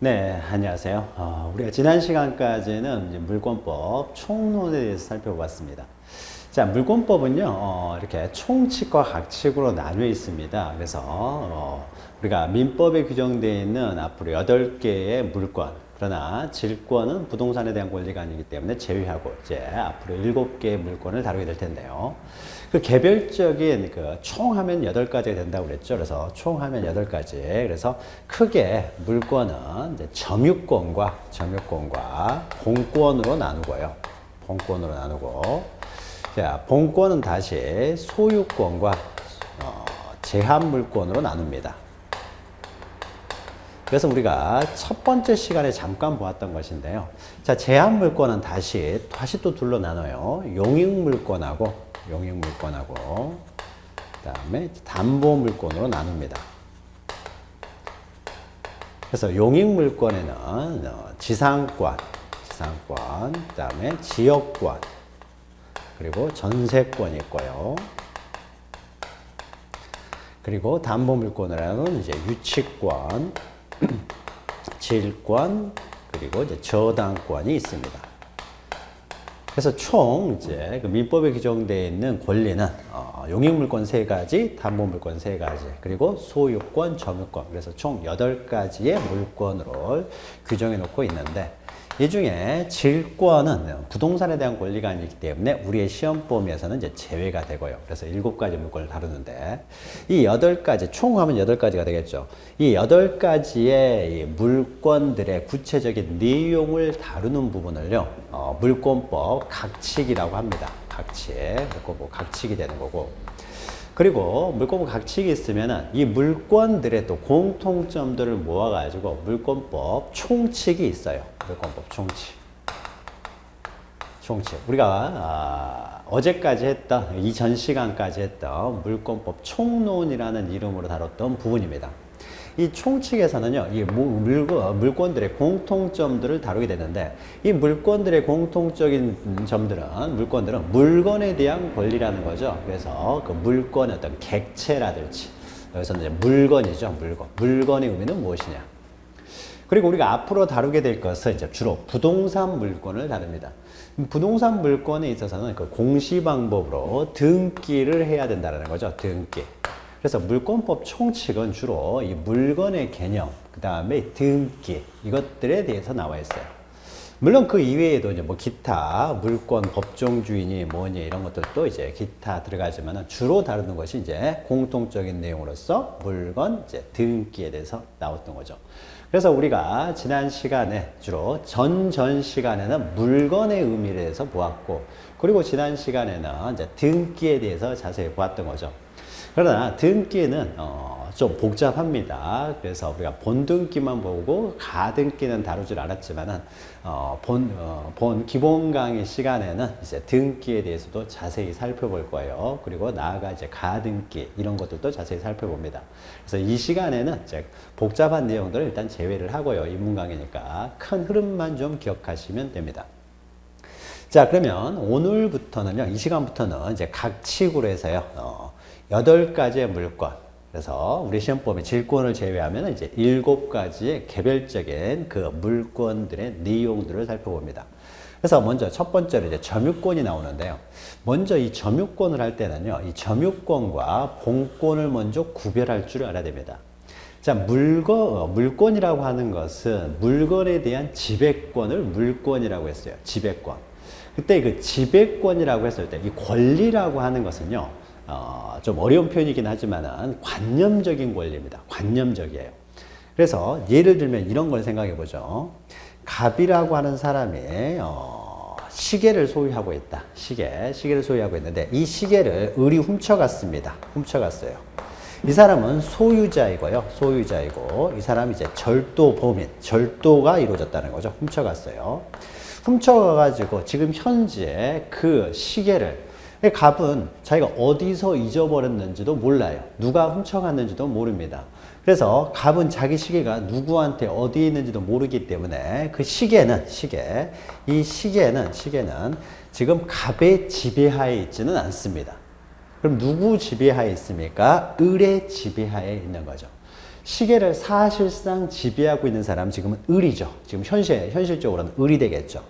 네, 안녕하세요. 우리가 지난 시간까지는 이제 물권법 총론에 대해서 살펴봤습니다. 자, 물권법은요, 이렇게 총칙과 각칙으로 나뉘어 있습니다. 그래서, 우리가 민법에 규정되어 있는 앞으로 8개의 물권, 그러나 질권은 부동산에 대한 권리가 아니기 때문에 제외하고 이제 앞으로 7개의 물권을 다루게 될 텐데요. 그 개별적인 총 하면 8가지가 된다고 그랬죠. 그래서 총 하면 8가지. 그래서 크게 물권은 이제 점유권과 본권으로 나누고요. 본권으로 나누고. 자, 본권은 다시 소유권과 제한물권으로 나눕니다. 그래서 우리가 첫 번째 시간에 잠깐 보았던 것인데요. 자, 제한물권은 다시 또 둘로 나눠요. 용익물권하고, 그다음에 담보물권으로 나눕니다. 그래서 용익물권에는 지상권, 그다음에 지역권, 그리고 전세권이 있고요. 그리고 담보물권이라는 이제 유치권, 질권, 그리고 이제 저당권이 있습니다. 그래서 총 이제 그 민법에 규정되어 있는 권리는 용익물권 3가지, 담보물권 3가지, 그리고 소유권, 점유권. 그래서 총 8가지의 물권으로 규정해 놓고 있는데, 이 중에 질권은 부동산에 대한 권리가 아니기 때문에 우리의 시험 범위에서는 이제 제외가 되고요. 그래서 7가지 물권을 다루는데, 이 8가지, 총 하면 8가지가 되겠죠. 이 8가지의 이 물권들의 구체적인 내용을 다루는 부분을요, 물권법 각칙이라고 합니다. 물권법 각칙이 되는 거고. 그리고 물권법 각칙이 있으면은 이 물권들의 또 공통점들을 모아가지고 물권법 총칙이 있어요. 물권법 총칙. 우리가 어제까지 했던, 이전 시간까지 했던 물권법 총론이라는 이름으로 다뤘던 부분입니다. 이 총칙에서는요, 이 물권들의 공통점들을 다루게 되는데, 이 물권들의 공통적인 물권들은 물건에 대한 권리라는 거죠. 그래서 그 물건의 어떤 객체라든지, 여기서는 이제 물건이죠, 물건의 의미는 무엇이냐. 그리고 우리가 앞으로 다루게 될 것은 이제 주로 부동산 물권을 다룹니다. 부동산 물권에 있어서는 그 공시 방법으로 등기를 해야 된다는 거죠, 등기. 그래서 물권법 총칙은 주로 이 물건의 개념, 그 다음에 등기, 이것들에 대해서 나와 있어요. 물론 그 이외에도 이제 뭐 기타, 물권, 법정 주인이 뭐니 이런 것들도 이제 기타 들어가지만은 주로 다루는 것이 이제 공통적인 내용으로서 물건, 이제 등기에 대해서 나왔던 거죠. 그래서 우리가 지난 시간에 주로 전 시간에는 물건의 의미에 대해서 보았고, 그리고 지난 시간에는 이제 등기에 대해서 자세히 보았던 거죠. 그러나 등기는 좀 복잡합니다. 그래서 우리가 본등기만 보고 가등기는 다루질 않았지만은 본 기본 강의 시간에는 이제 등기에 대해서도 자세히 살펴볼 거예요. 그리고 나아가 이제 가등기 이런 것들도 자세히 살펴봅니다. 그래서 이 시간에는 이제 복잡한 내용들을 일단 제외를 하고요. 인문 강의니까 큰 흐름만 좀 기억하시면 됩니다. 자, 그러면 오늘부터는요, 이 시간부터는 이제 각칙으로 해서요, 8가지의 물권. 그래서 우리 시험법의 질권을 제외하면 이제 7가지의 개별적인 그 물권들의 내용들을 살펴봅니다. 그래서 먼저 첫 번째로 이제 점유권이 나오는데요. 먼저 이 점유권을 할 때는요, 이 점유권과 본권을 먼저 구별할 줄 알아야 됩니다. 자, 물권이라고 하는 것은 물건에 대한 지배권을 물권이라고 했어요. 지배권. 그때 그 지배권이라고 했을 때 이 권리라고 하는 것은요, 좀 어려운 표현이긴 하지만은 관념적인 권리입니다. 관념적이에요. 그래서 예를 들면 이런 걸 생각해 보죠. 갑이라고 하는 사람이 시계를 소유하고 있다. 시계를 소유하고 있는데 이 시계를 을이 훔쳐갔습니다. 훔쳐갔어요. 이 사람은 소유자이고요. 이 사람이 이제 절도가 이루어졌다는 거죠. 훔쳐갔어요. 훔쳐가가지고 지금 현재 그 시계를 갑은 자기가 어디서 잊어버렸는지도 몰라요. 누가 훔쳐갔는지도 모릅니다. 그래서 갑은 자기 시계가 누구한테 어디 있는지도 모르기 때문에 그 시계는 지금 갑의 지배하에 있지는 않습니다. 그럼 누구 지배하에 있습니까? 을의 지배하에 있는 거죠. 시계를 사실상 지배하고 있는 사람 지금은 을이죠. 지금 현실적으로는 을이 되겠죠.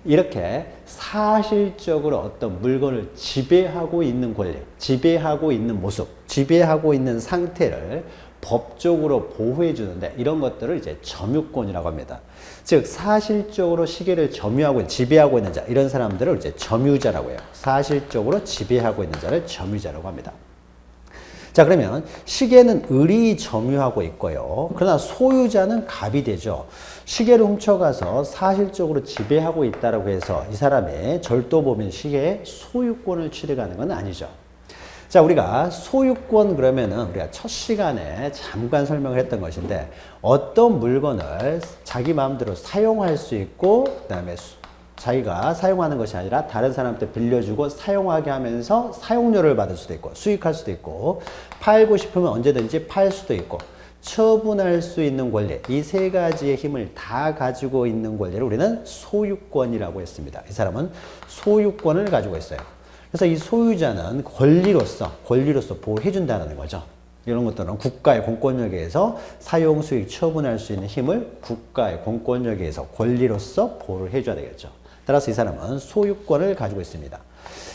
이렇게 사실적으로 어떤 물건을 지배하고 있는 권리, 지배하고 있는 모습, 지배하고 있는 상태를 법적으로 보호해 주는데 이런 것들을 이제 점유권이라고 합니다. 즉 사실적으로 시계를 점유하고 지배하고 있는 자, 이런 사람들을 이제 점유자라고 해요. 사실적으로 지배하고 있는 자를 점유자라고 합니다. 자, 그러면 시계는 을이 점유하고 있고요. 그러나 소유자는 갑이 되죠. 시계를 훔쳐가서 사실적으로 지배하고 있다고 해서 이 사람의 절도범인 시계의 소유권을 취득하는 건 아니죠. 자, 우리가 소유권 그러면은 우리가 첫 시간에 잠깐 설명을 했던 것인데 어떤 물건을 자기 마음대로 사용할 수 있고 그다음에 자기가 사용하는 것이 아니라 다른 사람한테 빌려주고 사용하게 하면서 사용료를 받을 수도 있고 수익할 수도 있고 팔고 싶으면 언제든지 팔 수도 있고 처분할 수 있는 권리, 이 세 가지의 힘을 다 가지고 있는 권리를 우리는 소유권이라고 했습니다. 이 사람은 소유권을 가지고 있어요. 그래서 이 소유자는 권리로서 보호해 준다는 거죠. 이런 것들은 국가의 공권력에 의해서 사용 수익 처분할 수 있는 힘을 국가의 공권력에 의해서 권리로서 보호를 해줘야 되겠죠. 따라서 이 사람은 소유권을 가지고 있습니다.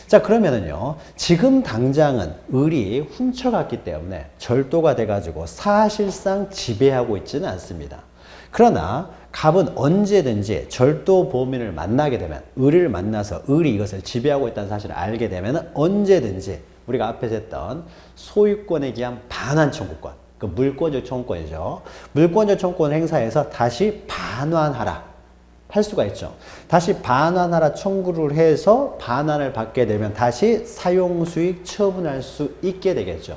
자, 그러면은요, 지금 당장은 을이 훔쳐갔기 때문에 절도가 돼가지고 사실상 지배하고 있지는 않습니다. 그러나 갑은 언제든지 절도 범인을 만나게 되면, 을을 만나서 을이 이것을 지배하고 있다는 사실을 알게 되면 언제든지 우리가 앞에서 했던 소유권에 기한 반환 청구권, 그 물권적 청구권이죠. 물권적 청구권을 행사해서 다시 반환하라 할 수가 있죠. 다시 반환하라 청구를 해서 반환을 받게 되면 다시 사용수익 처분할 수 있게 되겠죠.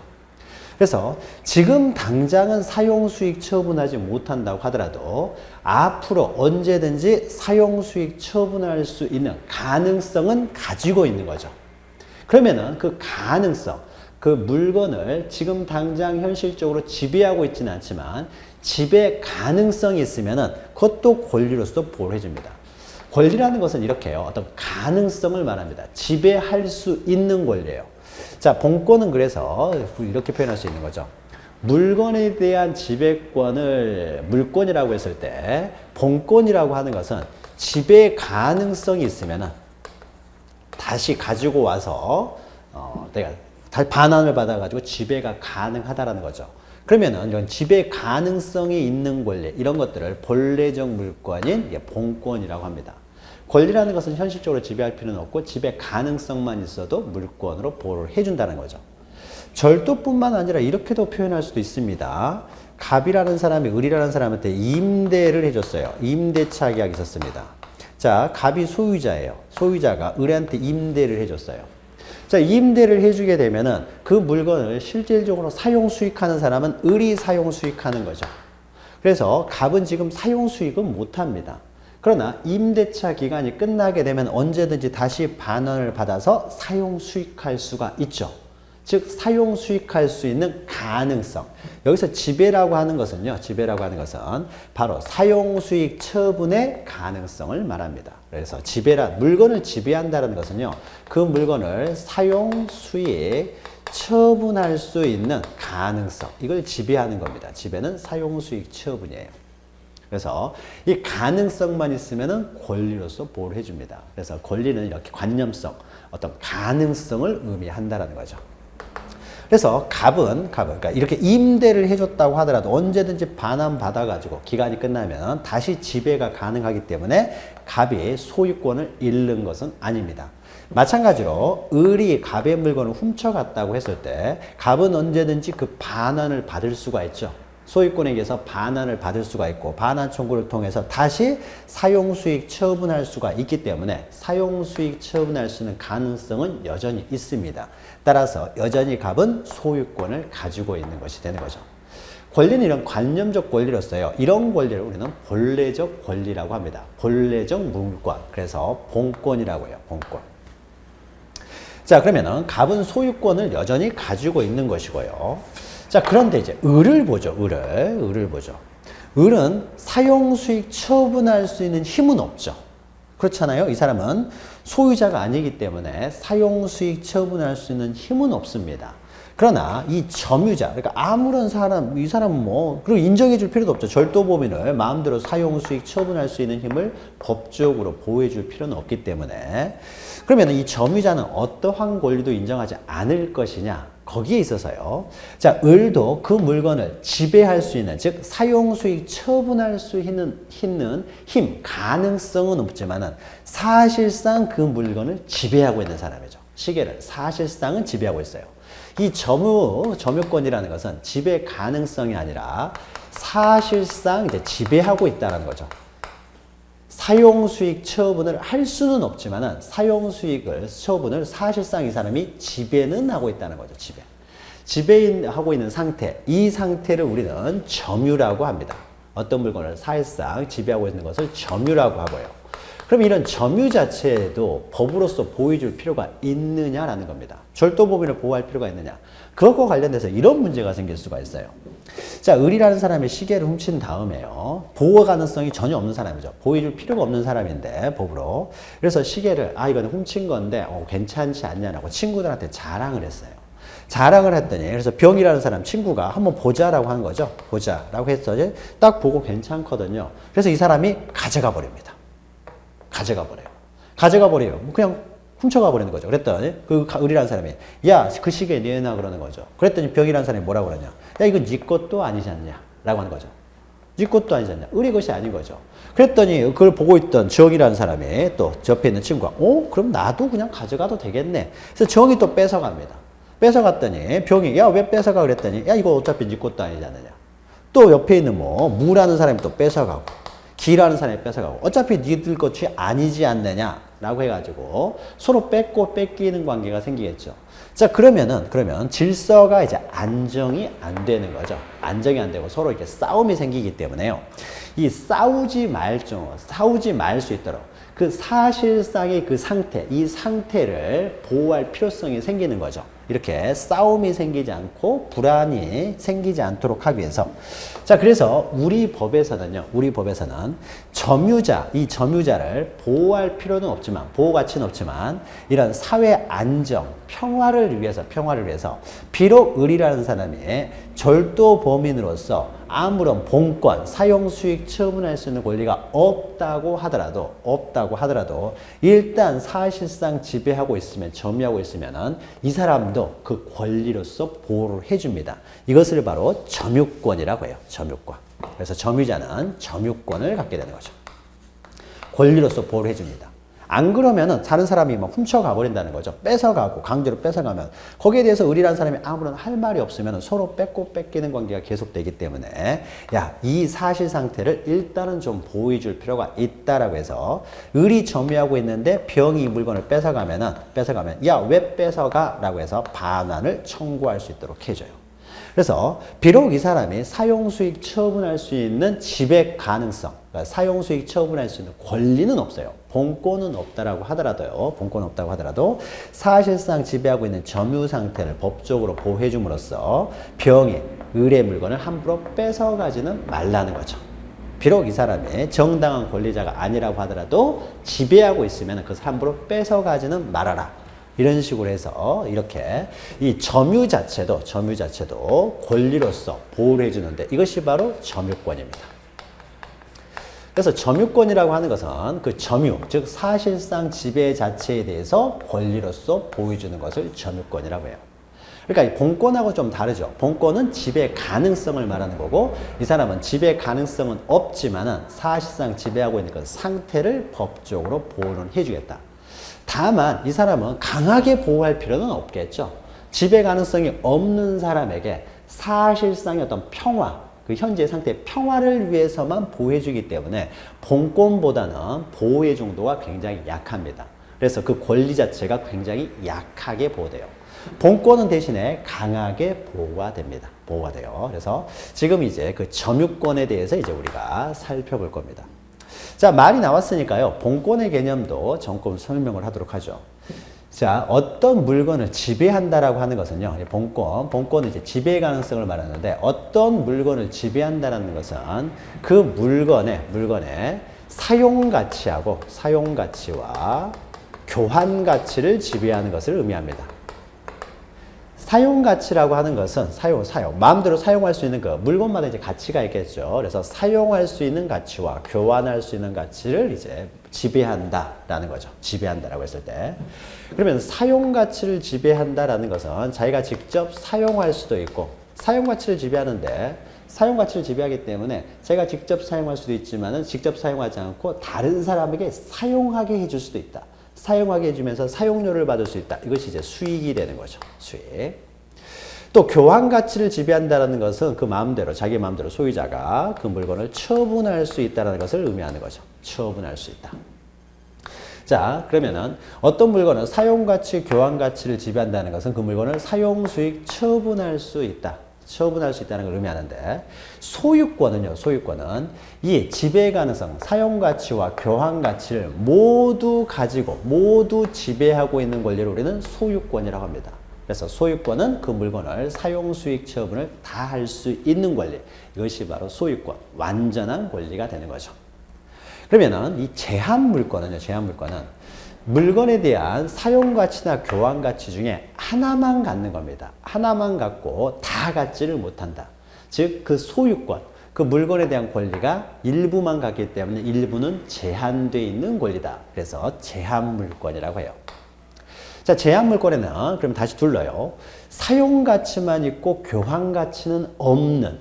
그래서 지금 당장은 사용수익 처분하지 못한다고 하더라도 앞으로 언제든지 사용수익 처분할 수 있는 가능성은 가지고 있는 거죠. 그러면은 그 가능성, 그 물건을 지금 당장 현실적으로 지배하고 있지는 않지만 지배 가능성이 있으면은 그것도 권리로서 보호를 해줍니다. 권리라는 것은 이렇게요. 어떤 가능성을 말합니다. 지배할 수 있는 권리예요. 자, 본권은 그래서 이렇게 표현할 수 있는 거죠. 물건에 대한 지배권을 물권이라고 했을 때 본권이라고 하는 것은 지배 가능성이 있으면은 다시 가지고 와서 내가 반환을 받아가지고 지배가 가능하다라는 거죠. 그러면은 이런 지배 가능성이 있는 권리, 이런 것들을 본래적 물권인 본권이라고 합니다. 권리라는 것은 현실적으로 지배할 필요는 없고 지배 가능성만 있어도 물권으로 보호를 해준다는 거죠. 절도뿐만 아니라 이렇게도 표현할 수도 있습니다. 갑이라는 사람이 을이라는 사람한테 임대를 해줬어요. 임대차 계약이 있었습니다. 자, 갑이 소유자예요. 소유자가 을한테 임대를 해줬어요. 자, 임대를 해주게 되면은 그 물건을 실질적으로 사용 수익하는 사람은 을이 사용 수익하는 거죠. 그래서 갑은 지금 사용 수익은 못 합니다. 그러나 임대차 기간이 끝나게 되면 언제든지 다시 반환을 받아서 사용 수익할 수가 있죠. 즉 사용 수익할 수 있는 가능성. 여기서 지배라고 하는 것은요. 지배라고 하는 것은 바로 사용 수익 처분의 가능성을 말합니다. 그래서 물건을 지배한다는 것은요. 그 물건을 사용 수익 처분할 수 있는 가능성. 이걸 지배하는 겁니다. 지배는 사용 수익 처분이에요. 그래서 이 가능성만 있으면은 권리로서 보호를 해줍니다. 그래서 권리는 이렇게 관념성, 어떤 가능성을 의미한다라는 거죠. 그래서 갑은 그러니까 이렇게 임대를 해줬다고 하더라도 언제든지 반환 받아가지고 기간이 끝나면 다시 지배가 가능하기 때문에 갑이 소유권을 잃는 것은 아닙니다. 마찬가지로 을이 갑의 물건을 훔쳐갔다고 했을 때 갑은 언제든지 그 반환을 받을 수가 있죠. 소유권에 의해서 반환을 받을 수가 있고 반환 청구를 통해서 다시 사용수익 처분할 수가 있기 때문에 사용수익 처분할 수 있는 가능성은 여전히 있습니다. 따라서 여전히 갑은 소유권을 가지고 있는 것이 되는 거죠. 권리는 이런 관념적 권리로서요. 이런 권리를 우리는 본래적 권리라고 합니다. 본래적 물권. 그래서 본권이라고 해요. 본권. 자, 그러면은 갑은 소유권을 여전히 가지고 있는 것이고요. 자, 그런데 이제 을을 보죠. 을을 보죠. 을은 사용 수익 처분할 수 있는 힘은 없죠. 그렇잖아요. 이 사람은 소유자가 아니기 때문에 사용 수익 처분할 수 있는 힘은 없습니다. 그러나 이 점유자, 그러니까 아무런 사람, 이 사람은 뭐, 그리고 인정해 줄 필요도 없죠. 절도범인을 마음대로 사용, 수익, 처분할 수 있는 힘을 법적으로 보호해 줄 필요는 없기 때문에 그러면 이 점유자는 어떠한 권리도 인정하지 않을 것이냐? 거기에 있어서요. 자, 을도 그 물건을 지배할 수 있는, 즉 사용, 수익, 처분할 수 있는 힘, 가능성은 없지만은 사실상 그 물건을 지배하고 있는 사람이죠. 시계를 사실상은 지배하고 있어요. 이 점유권이라는 것은 지배 가능성이 아니라 사실상 이제 지배하고 있다는 거죠. 사용수익 처분을 할 수는 없지만은 사용수익을 처분을 사실상 이 사람이 지배는 하고 있다는 거죠. 지배하고 있는 상태, 이 상태를 우리는 점유라고 합니다. 어떤 물건을 사실상 지배하고 있는 것을 점유라고 하고요. 그럼 이런 점유 자체에도 법으로서 보호해줄 필요가 있느냐라는 겁니다. 절도법인을 보호할 필요가 있느냐. 그것과 관련돼서 이런 문제가 생길 수가 있어요. 자, 을이라는 사람이 시계를 훔친 다음에요. 보호 가능성이 전혀 없는 사람이죠. 보호해줄 필요가 없는 사람인데 법으로. 그래서 시계를 이거는 훔친 건데 괜찮지 않냐라고 친구들한테 자랑을 했어요. 자랑을 했더니 그래서 병이라는 사람 친구가 한번 보자라고 한 거죠. 보자라고 했더니 딱 보고 괜찮거든요. 그래서 이 사람이 가져가 버립니다. 가져가 버려요. 그냥 훔쳐가 버리는 거죠. 그랬더니 그 을이라는 사람이 야, 그 시계 내놔 그러는 거죠. 그랬더니 병이라는 사람이 뭐라고 그러냐. 야, 이건 네 것도 아니지 않냐 라고 하는 거죠. 네 것도 아니지 않냐. 을의 것이 아닌 거죠. 그랬더니 그걸 보고 있던 정이라는 사람이 또 옆에 있는 친구가 그럼 나도 그냥 가져가도 되겠네. 그래서 정이 또 뺏어갑니다. 뺏어갔더니 병이 야, 왜 뺏어가 그랬더니 야, 이거 어차피 네 것도 아니지 않느냐. 또 옆에 있는 무라는 사람이 또 뺏어가고 기라는 사람이 뺏어가고 어차피 니들 것이 아니지 않느냐라고 해가지고 서로 뺏고 뺏기는 관계가 생기겠죠. 자, 그러면 질서가 이제 안정이 안 되는 거죠. 안정이 안 되고 서로 이렇게 싸움이 생기기 때문에요. 이 싸우지 말 수 있도록 그 사실상의 그 상태, 이 상태를 보호할 필요성이 생기는 거죠. 이렇게 싸움이 생기지 않고 불안이 생기지 않도록 하기 위해서. 자, 그래서 우리 법에서는 이 점유자를 보호할 필요는 없지만, 보호 가치는 없지만, 이런 사회 안정, 평화를 위해서, 비록 을이라는 사람이 절도 범인으로서 아무런 본권, 사용 수익 처분할 수 있는 권리가 없다고 하더라도 일단 사실상 지배하고 있으면, 점유하고 있으면은 이 사람도 그 권리로서 보호를 해줍니다. 이것을 바로 점유권이라고 해요. 점유권. 그래서 점유자는 점유권을 갖게 되는 거죠. 권리로서 보호를 해줍니다. 안 그러면은 다른 사람이 막 훔쳐가 버린다는 거죠. 뺏어가고 강제로 뺏어가면 거기에 대해서 을이라는 사람이 아무런 할 말이 없으면 서로 뺏고 뺏기는 관계가 계속되기 때문에 이 사실 상태를 일단은 좀 보호해 줄 필요가 있다라고 해서 을이 점유하고 있는데 병이 이 물건을 뺏어가면 야, 왜 뺏어가? 라고 해서 반환을 청구할 수 있도록 해줘요. 그래서 비록 이 사람이 사용수익 처분할 수 있는 지배 가능성, 그러니까 사용수익 처분할 수 있는 권리는 없어요. 본권은 없다고 하더라도 사실상 지배하고 있는 점유 상태를 법적으로 보호해 줌으로써 병이 을의 물건을 함부로 뺏어가지는 말라는 거죠. 비록 이 사람이 정당한 권리자가 아니라고 하더라도 지배하고 있으면 그것을 함부로 뺏어가지는 말아라. 이런 식으로 해서 이렇게 이 점유 자체도 권리로서 보호를 해주는데 이것이 바로 점유권입니다. 그래서 점유권이라고 하는 것은 그 점유, 즉 사실상 지배 자체에 대해서 권리로서 보호해주는 것을 점유권이라고 해요. 그러니까 이 본권하고 좀 다르죠. 본권은 지배 가능성을 말하는 거고 이 사람은 지배 가능성은 없지만은 사실상 지배하고 있는 그 상태를 법적으로 보호를 해주겠다. 다만 이 사람은 강하게 보호할 필요는 없겠죠. 지배 가능성이 없는 사람에게 사실상의 어떤 평화, 그 현재 상태의 평화를 위해서만 보호해주기 때문에 본권보다는 보호의 정도가 굉장히 약합니다. 그래서 그 권리 자체가 굉장히 약하게 보호돼요. 본권은 대신에 강하게 보호가 됩니다. 보호가 돼요. 그래서 지금 이제 그 점유권에 대해서 이제 우리가 살펴볼 겁니다. 자, 말이 나왔으니까요. 본권의 개념도 조금 설명을 하도록 하죠. 자, 어떤 물건을 지배한다라고 하는 것은요. 본권은 이제 지배 가능성을 말하는데 어떤 물건을 지배한다라는 것은 그 물건의 사용 가치와 교환 가치를 지배하는 것을 의미합니다. 사용 가치라고 하는 것은 사용 마음대로 사용할 수 있는 그 물건마다 이제 가치가 있겠죠. 그래서 사용할 수 있는 가치와 교환할 수 있는 가치를 이제 지배한다라는 거죠. 지배한다라고 했을 때. 그러면 사용 가치를 지배한다라는 것은 자기가 직접 사용할 수도 있고 사용 가치를 지배하는데 사용 가치를 지배하기 때문에 자기가 직접 사용할 수도 있지만은 직접 사용하지 않고 다른 사람에게 사용하게 해줄 수도 있다. 사용하게 해주면서 사용료를 받을 수 있다. 이것이 이제 수익이 되는 거죠. 수익. 또 교환 가치를 지배한다는 것은 그 마음대로 자기 마음대로 소유자가 그 물건을 처분할 수 있다는 것을 의미하는 거죠. 처분할 수 있다. 자, 그러면은 어떤 물건은 사용 가치, 교환 가치를 지배한다는 것은 그 물건을 사용 수익 처분할 수 있다. 처분할 수 있다는 걸 의미하는데 소유권은요. 소유권은 이 지배 가능성, 사용 가치와 교환 가치를 모두 가지고 모두 지배하고 있는 권리를 우리는 소유권이라고 합니다. 그래서 소유권은 그 물건을 사용 수익 처분을 다 할 수 있는 권리. 이것이 바로 소유권, 완전한 권리가 되는 거죠. 그러면은 이 제한 물권은요. 제한 물권은 물건에 대한 사용 가치나 교환 가치 중에 하나만 갖는 겁니다. 하나만 갖고 다 갖지를 못한다. 즉 그 소유권, 그 물건에 대한 권리가 일부만 갖기 때문에 일부는 제한되어 있는 권리다. 그래서 제한 물권이라고 해요. 자, 제한 물권에는 그럼 다시 둘러요. 사용 가치만 있고 교환 가치는 없는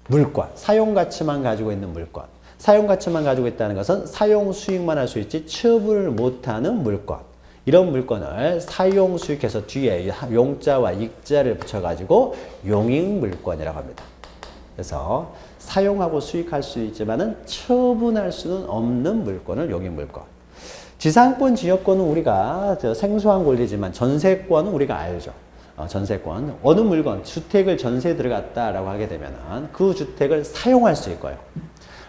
물권, 사용 가치만 가지고 있는 물권. 사용 가치만 가지고 있다는 것은 사용 수익만 할 수 있지 처분을 못하는 물권. 이런 물건을 사용 수익해서 뒤에 용자와 익자를 붙여가지고 용익 물권이라고 합니다. 그래서 사용하고 수익할 수 있지만은 처분할 수는 없는 물권을 용익 물권. 지상권, 지역권은 우리가 생소한 권리지만 전세권은 우리가 알죠. 전세권. 어느 물건, 주택을 전세에 들어갔다라고 하게 되면은 그 주택을 사용할 수 있고요.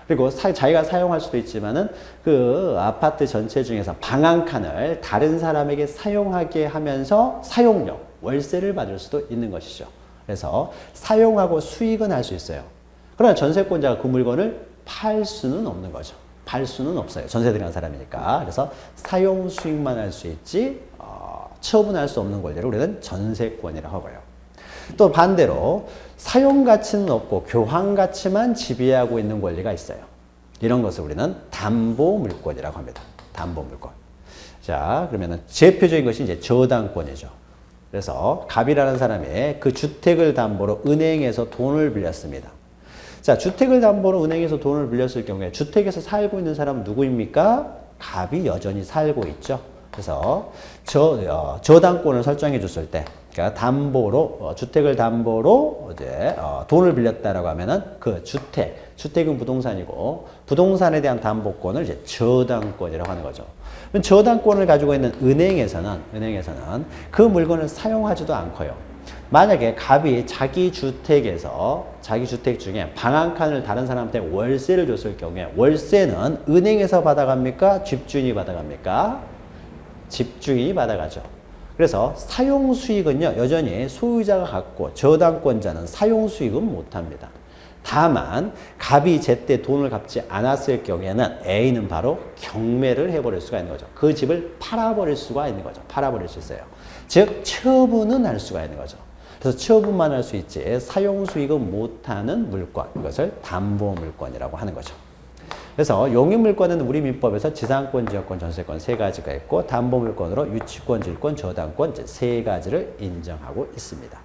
그리고 자기가 사용할 수도 있지만은 그 아파트 전체 중에서 방 한 칸을 다른 사람에게 사용하게 하면서 사용료, 월세를 받을 수도 있는 것이죠. 그래서 사용하고 수익은 할 수 있어요. 그러나 전세권자가 그 물건을 팔 수는 없는 거죠. 팔 수는 없어요. 전세 들어간 사람이니까. 그래서 사용 수익만 할 수 있지 처분할 수 없는 권리를 우리는 전세권이라고 하고요. 또 반대로 사용 가치는 없고 교환 가치만 지배하고 있는 권리가 있어요. 이런 것을 우리는 담보 물권이라고 합니다. 담보 물권. 자, 그러면은 대표적인 것이 이제 저당권이죠. 그래서 갑이라는 사람이 그 주택을 담보로 은행에서 돈을 빌렸습니다. 자, 주택을 담보로 은행에서 돈을 빌렸을 경우에 주택에서 살고 있는 사람은 누구입니까? 갑이 여전히 살고 있죠. 그래서 저당권을 설정해 줬을 때, 그러니까 담보로 주택을 담보로 이제 돈을 빌렸다라고 하면은 그 주택은 부동산이고 부동산에 대한 담보권을 이제 저당권이라고 하는 거죠. 저당권을 가지고 있는 은행에서는 그 물건을 사용하지도 않고요. 만약에 갑이 자기 주택 중에 방 한 칸을 다른 사람한테 월세를 줬을 경우에 월세는 은행에서 받아갑니까? 집주인이 받아갑니까? 집주인이 받아가죠. 그래서 사용 수익은요, 여전히 소유자가 갖고 저당권자는 사용 수익은 못합니다. 다만 갑이 제때 돈을 갚지 않았을 경우에는 A는 바로 경매를 해버릴 수가 있는 거죠. 그 집을 팔아버릴 수가 있는 거죠. 팔아버릴 수 있어요. 즉 처분은 할 수가 있는 거죠. 그래서 처분만 할 수 있지 사용 수익은 못하는 물권, 이것을 담보 물권이라고 하는 거죠. 그래서 용익물권은 우리 민법에서 지상권, 지역권, 전세권 세 가지가 있고 담보물권으로 유치권, 질권, 저당권 이제 세 가지를 인정하고 있습니다.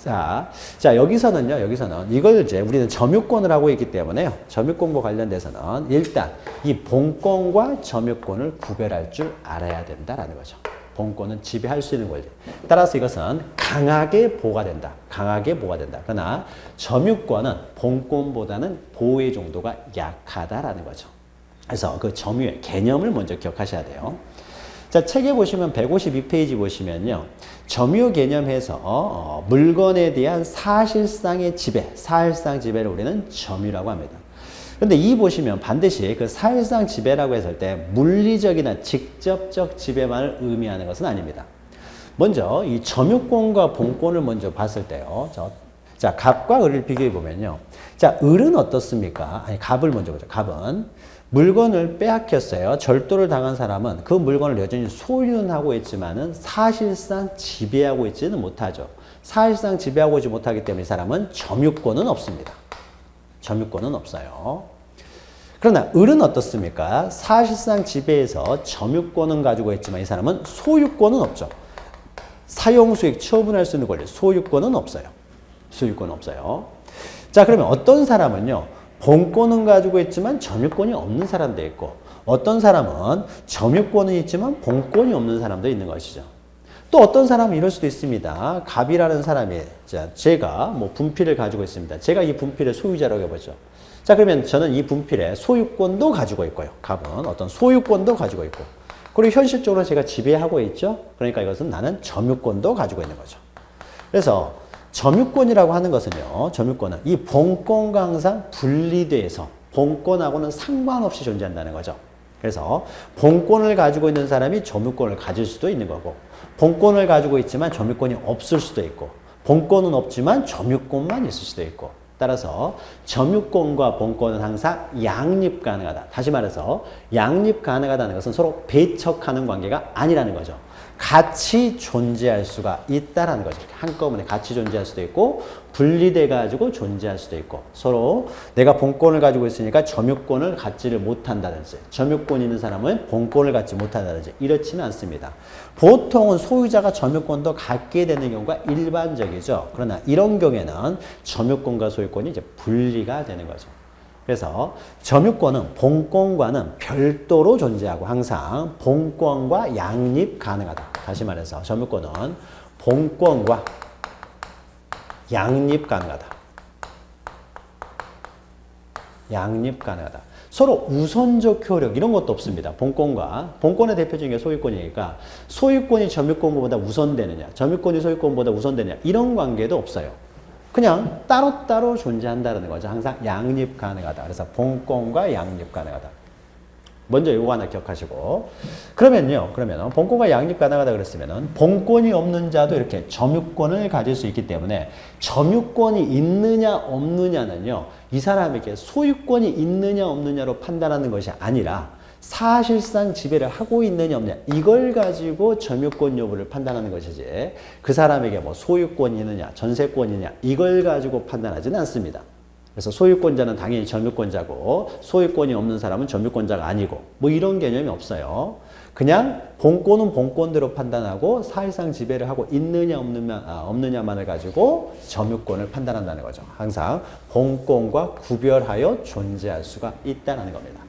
자 여기서는 이걸 이제 우리는 점유권을 하고 있기 때문에요. 점유권과 관련돼서는 일단 이 본권과 점유권을 구별할 줄 알아야 된다라는 거죠. 본권은 지배할 수 있는 권리. 따라서 이것은 강하게 보호가 된다. 강하게 보호가 된다. 그러나 점유권은 본권보다는 보호의 정도가 약하다라는 거죠. 그래서 그 점유의 개념을 먼저 기억하셔야 돼요. 자, 책에 보시면 152페이지 보시면요. 점유 개념에서 물건에 대한 사실상의 지배, 사실상 지배를 우리는 점유라고 합니다. 근데 이 보시면 반드시 그 사실상 지배라고 했을 때 물리적이나 직접적 지배만을 의미하는 것은 아닙니다. 먼저 이 점유권과 본권을 먼저 봤을 때요. 자, 갑과 을을 비교해 보면요. 자, 을은 어떻습니까? 아니, 갑을 먼저 보죠. 갑은 물건을 빼앗겼어요. 절도를 당한 사람은 그 물건을 여전히 소유는 하고 있지만은 사실상 지배하고 있지는 못하죠. 사실상 지배하고 오지 못하기 때문에 이 사람은 점유권은 없습니다. 점유권은 없어요. 그러나 을은 어떻습니까? 사실상 지배해서 점유권은 가지고 있지만 이 사람은 소유권은 없죠. 사용수익 처분할 수 있는 권리, 소유권은 없어요. 소유권은 없어요. 자, 그러면 어떤 사람은요, 본권은 가지고 있지만 점유권이 없는 사람도 있고, 어떤 사람은 점유권은 있지만 본권이 없는 사람도 있는 것이죠. 또 어떤 사람은 이럴 수도 있습니다. 갑이라는 사람이, 자, 제가 뭐 분필을 가지고 있습니다. 제가 이 분필의 소유자라고 해보죠. 자, 그러면 저는 이 분필의 소유권도 가지고 있고요. 갑은 어떤 소유권도 가지고 있고, 그리고 현실적으로 제가 지배하고 있죠. 그러니까 이것은 나는 점유권도 가지고 있는 거죠. 그래서 점유권이라고 하는 것은요, 점유권은 이 본권과 항상 분리돼서 본권하고는 상관없이 존재한다는 거죠. 그래서 본권을 가지고 있는 사람이 점유권을 가질 수도 있는 거고, 본권을 가지고 있지만 점유권이 없을 수도 있고, 본권은 없지만 점유권만 있을 수도 있고, 따라서 점유권과 본권은 항상 양립 가능하다. 다시 말해서 양립 가능하다는 것은 서로 배척하는 관계가 아니라는 거죠. 같이 존재할 수가 있다라는 거죠. 한꺼번에 같이 존재할 수도 있고 분리돼 가지고 존재할 수도 있고, 서로 내가 본권을 가지고 있으니까 점유권을 갖지를 못한다든지 점유권이 있는 사람은 본권을 갖지 못한다든지 이렇지는 않습니다. 보통은 소유자가 점유권도 갖게 되는 경우가 일반적이죠. 그러나 이런 경우에는 점유권과 소유권이 이제 분리가 되는 거죠. 그래서 점유권은 본권과는 별도로 존재하고 항상 본권과 양립 가능하다. 다시 말해서 점유권은 본권과 양립 가능하다. 양립 가능하다. 서로 우선적 효력 이런 것도 없습니다. 본권의 대표적인 게 소유권이니까 소유권이 점유권보다 우선되느냐, 점유권이 소유권보다 우선되느냐 이런 관계도 없어요. 그냥 따로따로 존재한다는 거죠. 항상 양립 가능하다. 그래서 본권과 양립 가능하다. 먼저 이거 하나 기억하시고, 그러면 본권과 양립 가능하다 그랬으면은 본권이 없는 자도 이렇게 점유권을 가질 수 있기 때문에 점유권이 있느냐 없느냐는요, 이 사람에게 소유권이 있느냐 없느냐로 판단하는 것이 아니라 사실상 지배를 하고 있느냐 없느냐 이걸 가지고 점유권 여부를 판단하는 것이지, 그 사람에게 뭐 소유권이 있느냐 전세권이냐 이걸 가지고 판단하지는 않습니다. 그래서 소유권자는 당연히 점유권자고 없는 사람은 점유권자가 아니고 뭐 이런 개념이 없어요. 그냥 본권은 본권대로 판단하고 사실상 지배를 하고 있느냐 없느냐만을 가지고 점유권을 판단한다는 거죠. 항상 본권과 구별하여 존재할 수가 있다는 겁니다.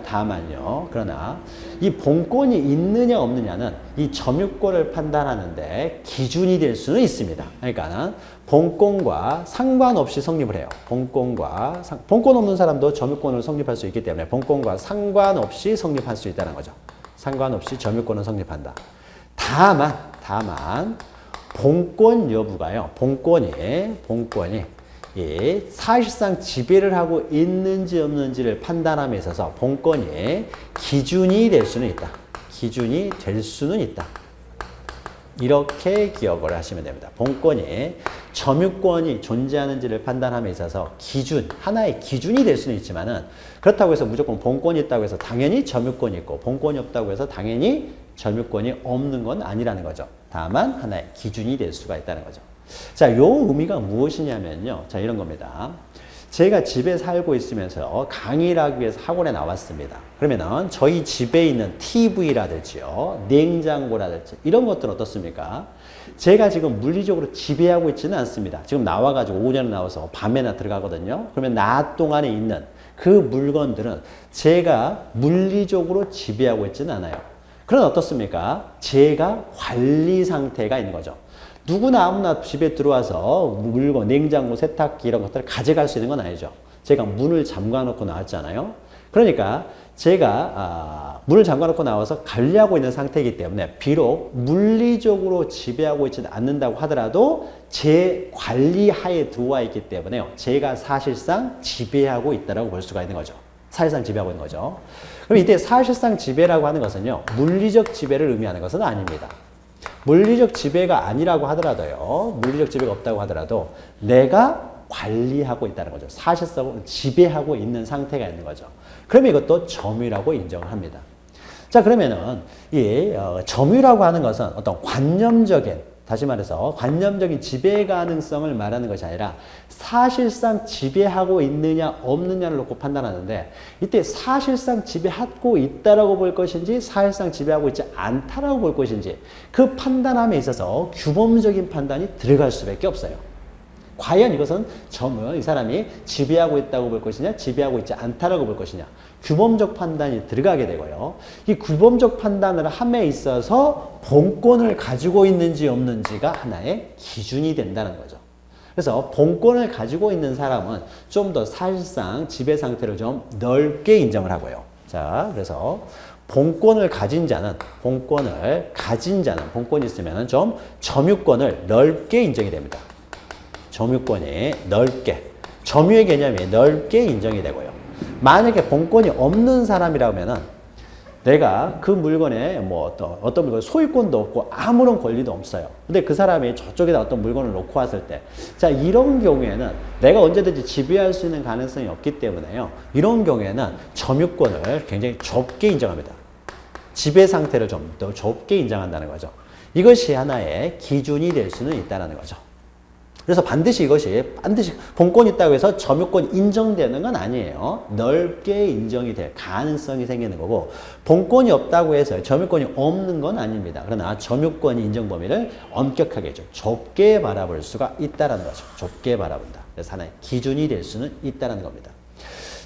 다만요. 그러나 이 본권이 있느냐 없느냐는 이 점유권을 판단하는데 기준이 될 수는 있습니다. 그러니까 본권과 상관없이 성립을 해요. 본권 없는 사람도 점유권을 성립할 수 있기 때문에 본권과 상관없이 성립할 수 있다는 거죠. 상관없이 점유권을 성립한다. 다만 본권 여부가요. 본권이 사실상 지배를 하고 있는지 없는지를 판단함에 있어서 본권이 기준이 될 수는 있다. 기준이 될 수는 있다. 이렇게 기억을 하시면 됩니다. 본권이 점유권이 존재하는지를 판단함에 있어서 하나의 기준이 될 수는 있지만은, 그렇다고 해서 무조건 본권이 있다고 해서 당연히 점유권이 있고 본권이 없다고 해서 당연히 점유권이 없는 건 아니라는 거죠. 다만 하나의 기준이 될 수가 있다는 거죠. 자, 요 의미가 무엇이냐면요. 자, 이런 겁니다. 제가 집에 살고 있으면서 강의를 하기 위해서 학원에 나왔습니다. 그러면은 저희 집에 있는 TV라든지요, 냉장고라든지 이런 것들은 어떻습니까? 제가 지금 물리적으로 지배하고 있지는 않습니다. 지금 나와가지고 오전에 나와서 밤에나 들어가거든요. 그러면 낮 동안에 있는 그 물건들은 제가 물리적으로 지배하고 있지는 않아요. 그럼 어떻습니까? 제가 관리 상태가 있는 거죠. 누구나 아무나 집에 들어와서 물건, 냉장고, 세탁기 이런 것들을 가져갈 수 있는 건 아니죠. 제가 문을 잠가 놓고 나왔잖아요. 그러니까 제가 문을 잠가 놓고 나와서 관리하고 있는 상태이기 때문에 비록 물리적으로 지배하고 있지는 않는다고 하더라도 제 관리 하에 들어와 있기 때문에요. 제가 사실상 지배하고 있다고 볼 수가 있는 거죠. 사실상 지배하고 있는 거죠. 그럼 이때 사실상 지배라고 하는 것은요, 물리적 지배를 의미하는 것은 아닙니다. 물리적 지배가 아니라고 하더라도요, 물리적 지배가 없다고 하더라도 내가 관리하고 있다는 거죠. 사실상으로 지배하고 있는 상태가 있는 거죠. 그러면 이것도 점유라고 인정을 합니다. 자, 그러면은 이 점유라고 하는 것은 어떤 관념적인 다시 말해서 관념적인 지배 가능성을 말하는 것이 아니라 사실상 지배하고 있느냐 없느냐를 놓고 판단하는데 이때 사실상 지배하고 있다라고 볼 것인지 사실상 지배하고 있지 않다라고 볼 것인지 그 판단함에 있어서 규범적인 판단이 들어갈 수밖에 없어요. 과연 이것은 이 사람이 지배하고 있다고 볼 것이냐 지배하고 있지 않다라고 볼 것이냐 규범적 판단이 들어가게 되고요. 이 규범적 판단을 함에 있어서 본권을 가지고 있는지 없는지가 하나의 기준이 된다는 거죠. 그래서 본권을 가지고 있는 사람은 좀 더 사실상 지배 상태를 좀 넓게 인정을 하고요. 자, 그래서 본권을 가진 자는 본권이 있으면 좀 점유권을 넓게 인정이 됩니다. 점유권이 넓게, 점유의 개념이 넓게 인정이 되고요. 만약에 본권이 없는 사람이라면은 내가 그 물건에 뭐 어떤 물건 소유권도 없고 아무런 권리도 없어요. 근데 그 사람이 저쪽에다 어떤 물건을 놓고 왔을 때, 자, 이런 경우에는 내가 언제든지 지배할 수 있는 가능성이 없기 때문에요. 이런 경우에는 점유권을 굉장히 좁게 인정합니다. 지배 상태를 좀 더 좁게 인정한다는 거죠. 이것이 하나의 기준이 될 수는 있다는 거죠. 그래서 반드시 본권이 있다고 해서 점유권이 인정되는 건 아니에요. 넓게 인정이 될 가능성이 생기는 거고 본권이 없다고 해서 점유권이 없는 건 아닙니다. 그러나 점유권이 인정 범위를 엄격하게 좀 좁게 바라볼 수가 있다는 거죠. 좁게 바라본다. 그래서 하나의 기준이 될 수는 있다는 겁니다.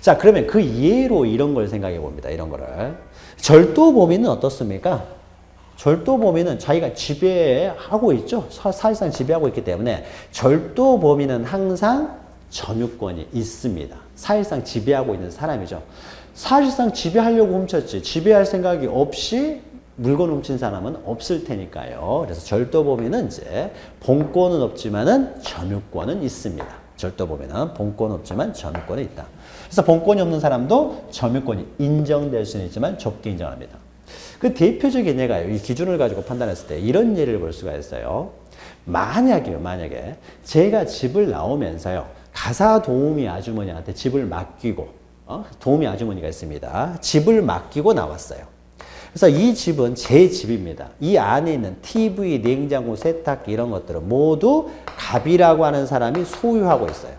자, 그러면 그 예로 이런 걸 생각해 봅니다. 이런 거를. 절도 범위는 어떻습니까? 절도 범위는 자기가 지배하고 있죠. 사실상 지배하고 있기 때문에 절도 범위는 항상 점유권이 있습니다. 사실상 지배하고 있는 사람이죠. 사실상 지배하려고 훔쳤지 지배할 생각이 없이 물건 훔친 사람은 없을 테니까요. 그래서 절도 범위는 이제 본권은 없지만은 점유권은 있습니다. 절도 범위는 본권은 없지만 점유권은 있다. 그래서 본권이 없는 사람도 점유권이 인정될 수는 있지만 좁게 인정합니다. 그 대표적인 예가요. 이 기준을 가지고 판단했을 때 이런 예를 볼 수가 있어요. 만약에 제가 집을 나오면서요. 가사 도우미 아주머니한테 집을 맡기고 도우미 아주머니가 있습니다. 집을 맡기고 나왔어요. 그래서 이 집은 제 집입니다. 이 안에 있는 TV, 냉장고, 세탁기 이런 것들은 모두 갑이라고 하는 사람이 소유하고 있어요.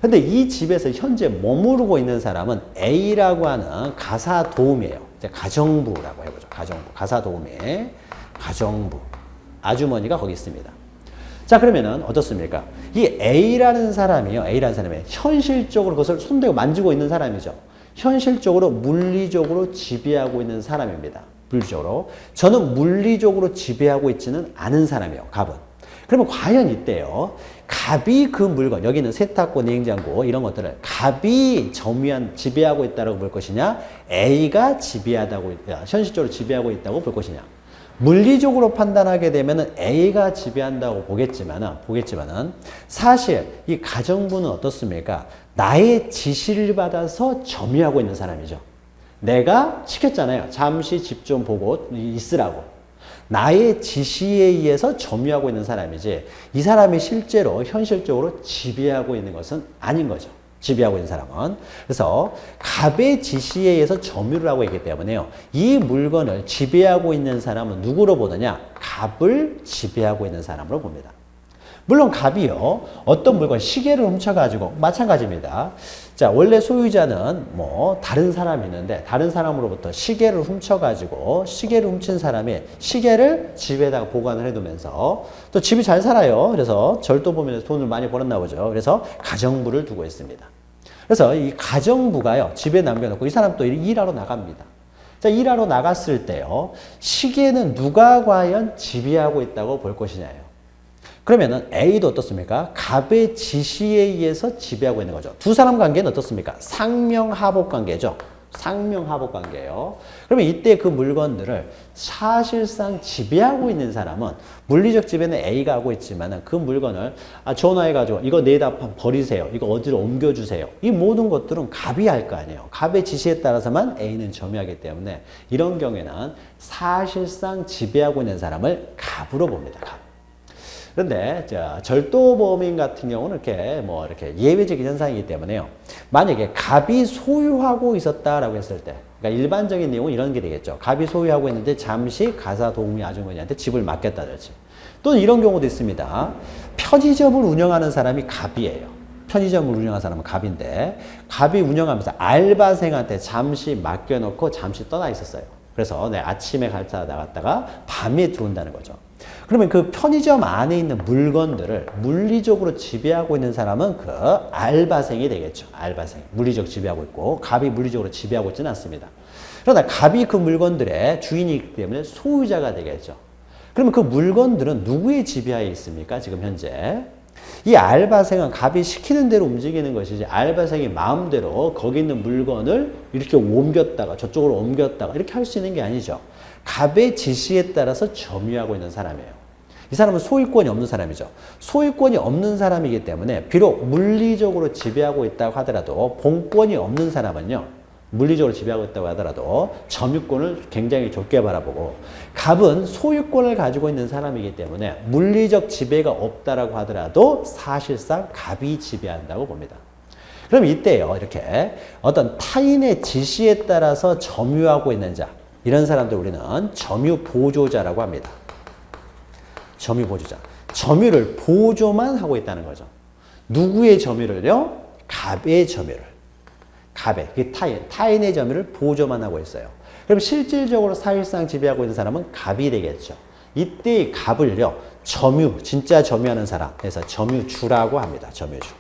근데 이 집에서 현재 머무르고 있는 사람은 A라고 하는 가사 도우미예요. 가정부라고 해보죠. 가정부. 가사 도우미. 가정부. 아주머니가 거기 있습니다. 자, 그러면은 어떻습니까? 이 A라는 사람이 현실적으로 그것을 손대고 만지고 있는 사람이죠. 현실적으로 물리적으로 지배하고 있는 사람입니다. 물리적으로. 저는 물리적으로 지배하고 있지는 않은 사람이에요. 갑은. 그러면 과연 이때요. 갑이 그 물건, 여기는 세탁고, 냉장고 이런 것들을 갑이 지배하고 있다고 볼 것이냐, A가 현실적으로 지배하고 있다고 볼 것이냐. 물리적으로 판단하게 되면은 A가 지배한다고 보겠지만은 사실 이 가정부는 어떻습니까? 나의 지시를 받아서 점유하고 있는 사람이죠. 내가 시켰잖아요. 잠시 집 좀 보고 있으라고. 나의 지시에 의해서 점유하고 있는 사람이지 이 사람이 현실적으로 지배하고 있는 것은 아닌 거죠. 지배하고 있는 사람은. 그래서 갑의 지시에 의해서 점유를 하고 있기 때문에요. 이 물건을 지배하고 있는 사람은 누구로 보느냐? 갑을 지배하고 있는 사람으로 봅니다. 물론 갑이요. 어떤 물건, 시계를 훔쳐가지고 마찬가지입니다. 자, 원래 소유자는 다른 사람이 있는데 다른 사람으로부터 시계를 훔쳐가지고 시계를 훔친 사람이 시계를 집에다가 보관을 해두면서 또 집이 잘 살아요. 그래서 절도 보면서 돈을 많이 벌었나 보죠. 그래서 가정부를 두고 있습니다. 그래서 이 가정부가요. 집에 남겨놓고 이 사람 또 일하러 나갑니다. 자, 일하러 나갔을 때요. 시계는 누가 과연 지배하고 있다고 볼 것이냐예요. 그러면은 A도 어떻습니까? 갑의 지시에 의해서 지배하고 있는 거죠. 두 사람 관계는 어떻습니까? 상명하복 관계죠. 상명하복 관계예요. 그러면 이때 그 물건들을 사실상 지배하고 있는 사람은 물리적 지배는 A가 하고 있지만 그 물건을 전화해가지고 이거 내다 버리세요. 이거 어디로 옮겨주세요. 이 모든 것들은 갑이 할 거 아니에요. 갑의 지시에 따라서만 A는 점유하기 때문에 이런 경우에는 사실상 지배하고 있는 사람을 갑으로 봅니다. 갑. 그런데 절도 범인 같은 경우는 이렇게 예외적인 현상이기 때문에요. 만약에 갑이 소유하고 있었다라고 했을 때, 그러니까 일반적인 내용은 이런 게 되겠죠. 갑이 소유하고 있는데 잠시 가사 도우미 아주머니한테 집을 맡겼다든지, 또는 이런 경우도 있습니다. 편의점을 운영하는 사람이 갑이에요. 편의점을 운영하는 사람은 갑인데 갑이 운영하면서 알바생한테 잠시 맡겨놓고 잠시 떠나 있었어요. 그래서 아침에 갔다 나갔다가 밤에 들어온다는 거죠. 그러면 그 편의점 안에 있는 물건들을 물리적으로 지배하고 있는 사람은 그 알바생이 되겠죠. 알바생. 물리적 지배하고 있고 갑이 물리적으로 지배하고 있지는 않습니다. 그러나 갑이 그 물건들의 주인이기 때문에 소유자가 되겠죠. 그러면 그 물건들은 누구의 지배하에 있습니까? 지금 현재. 이 알바생은 갑이 시키는 대로 움직이는 것이지 알바생이 마음대로 거기 있는 물건을 이렇게 옮겼다가 저쪽으로 옮겼다가 이렇게 할 수 있는 게 아니죠. 갑의 지시에 따라서 점유하고 있는 사람이에요. 이 사람은 소유권이 없는 사람이죠. 소유권이 없는 사람이기 때문에 비록 물리적으로 지배하고 있다고 하더라도 본권이 없는 사람은요. 물리적으로 지배하고 있다고 하더라도 점유권을 굉장히 좁게 바라보고 갑은 소유권을 가지고 있는 사람이기 때문에 물리적 지배가 없다라고 하더라도 사실상 갑이 지배한다고 봅니다. 그럼 이때요. 이렇게 어떤 타인의 지시에 따라서 점유하고 있는 자 이런 사람들 우리는 점유보조자라고 합니다. 점유보조자. 점유를 보조만 하고 있다는 거죠. 누구의 점유를요? 갑의 점유를. 갑의, 그 타인의 점유를 보조만 하고 있어요. 그럼 실질적으로 사실상 지배하고 있는 사람은 갑이 되겠죠. 이때 갑을요, 점유, 진짜 점유하는 사람, 그래서 점유주라고 합니다. 점유주.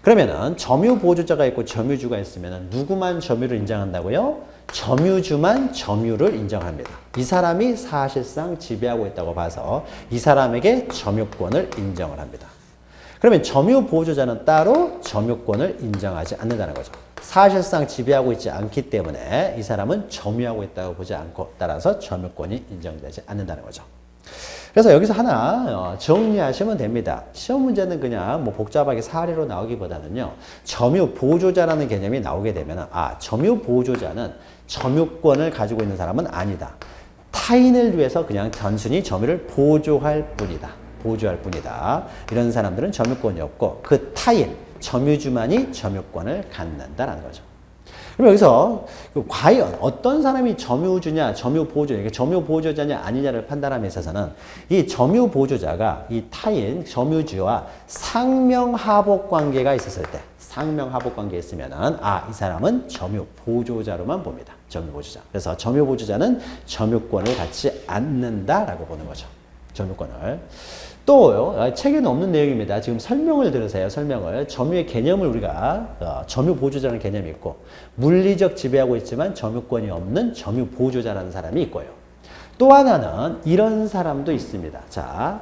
그러면은 점유보조자가 있고 점유주가 있으면은 누구만 점유를 인정한다고요? 점유주만 점유를 인정합니다. 이 사람이 사실상 지배하고 있다고 봐서 이 사람에게 점유권을 인정을 합니다. 그러면 점유보조자는 따로 점유권을 인정하지 않는다는 거죠. 사실상 지배하고 있지 않기 때문에 이 사람은 점유하고 있다고 보지 않고 따라서 점유권이 인정되지 않는다는 거죠. 그래서 여기서 하나 정리하시면 됩니다. 시험 문제는 그냥 뭐 복잡하게 사례로 나오기보다는요. 점유보조자라는 개념이 나오게 되면 점유보조자는 점유권을 가지고 있는 사람은 아니다. 타인을 위해서 그냥 단순히 점유를 보조할 뿐이다. 보조할 뿐이다. 이런 사람들은 점유권이 없고 그 타인, 점유주만이 점유권을 갖는다라는 거죠. 그럼 여기서 과연 어떤 사람이 점유주냐, 점유보조냐, 점유보조자냐 아니냐를 판단함에 있어서는 이 점유보조자가 이 타인, 점유주와 상명하복 관계가 있었을 때, 상명하복 관계에 있으면은 이 사람은 점유보조자로만 봅니다. 점유보조자. 그래서 점유보조자는 점유권을 갖지 않는다라고 보는 거죠. 점유권을. 또요, 책에는 없는 내용입니다. 지금 설명을 들으세요. 설명을. 점유의 개념을 우리가 점유보조자라는 개념이 있고 물리적 지배하고 있지만 점유권이 없는 점유보조자라는 사람이 있고요. 또 하나는 이런 사람도 있습니다. 자,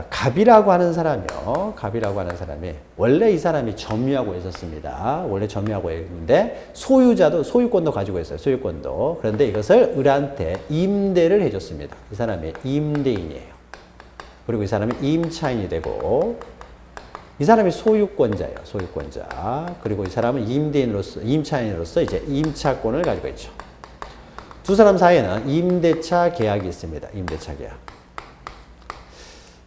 갑이라고 하는 사람이요. 갑이라고 하는 사람이 원래 이 사람이 점유하고 있었습니다. 원래 점유하고 있는데 소유권도 가지고 있어요. 소유권도. 그런데 이것을 을한테 임대를 해줬습니다. 이 사람이 임대인이에요. 그리고 이 사람이 임차인이 되고 이 사람이 소유권자예요. 소유권자. 그리고 이 사람은 임차인으로서 이제 임차권을 가지고 있죠. 두 사람 사이에는 임대차 계약이 있습니다. 임대차 계약.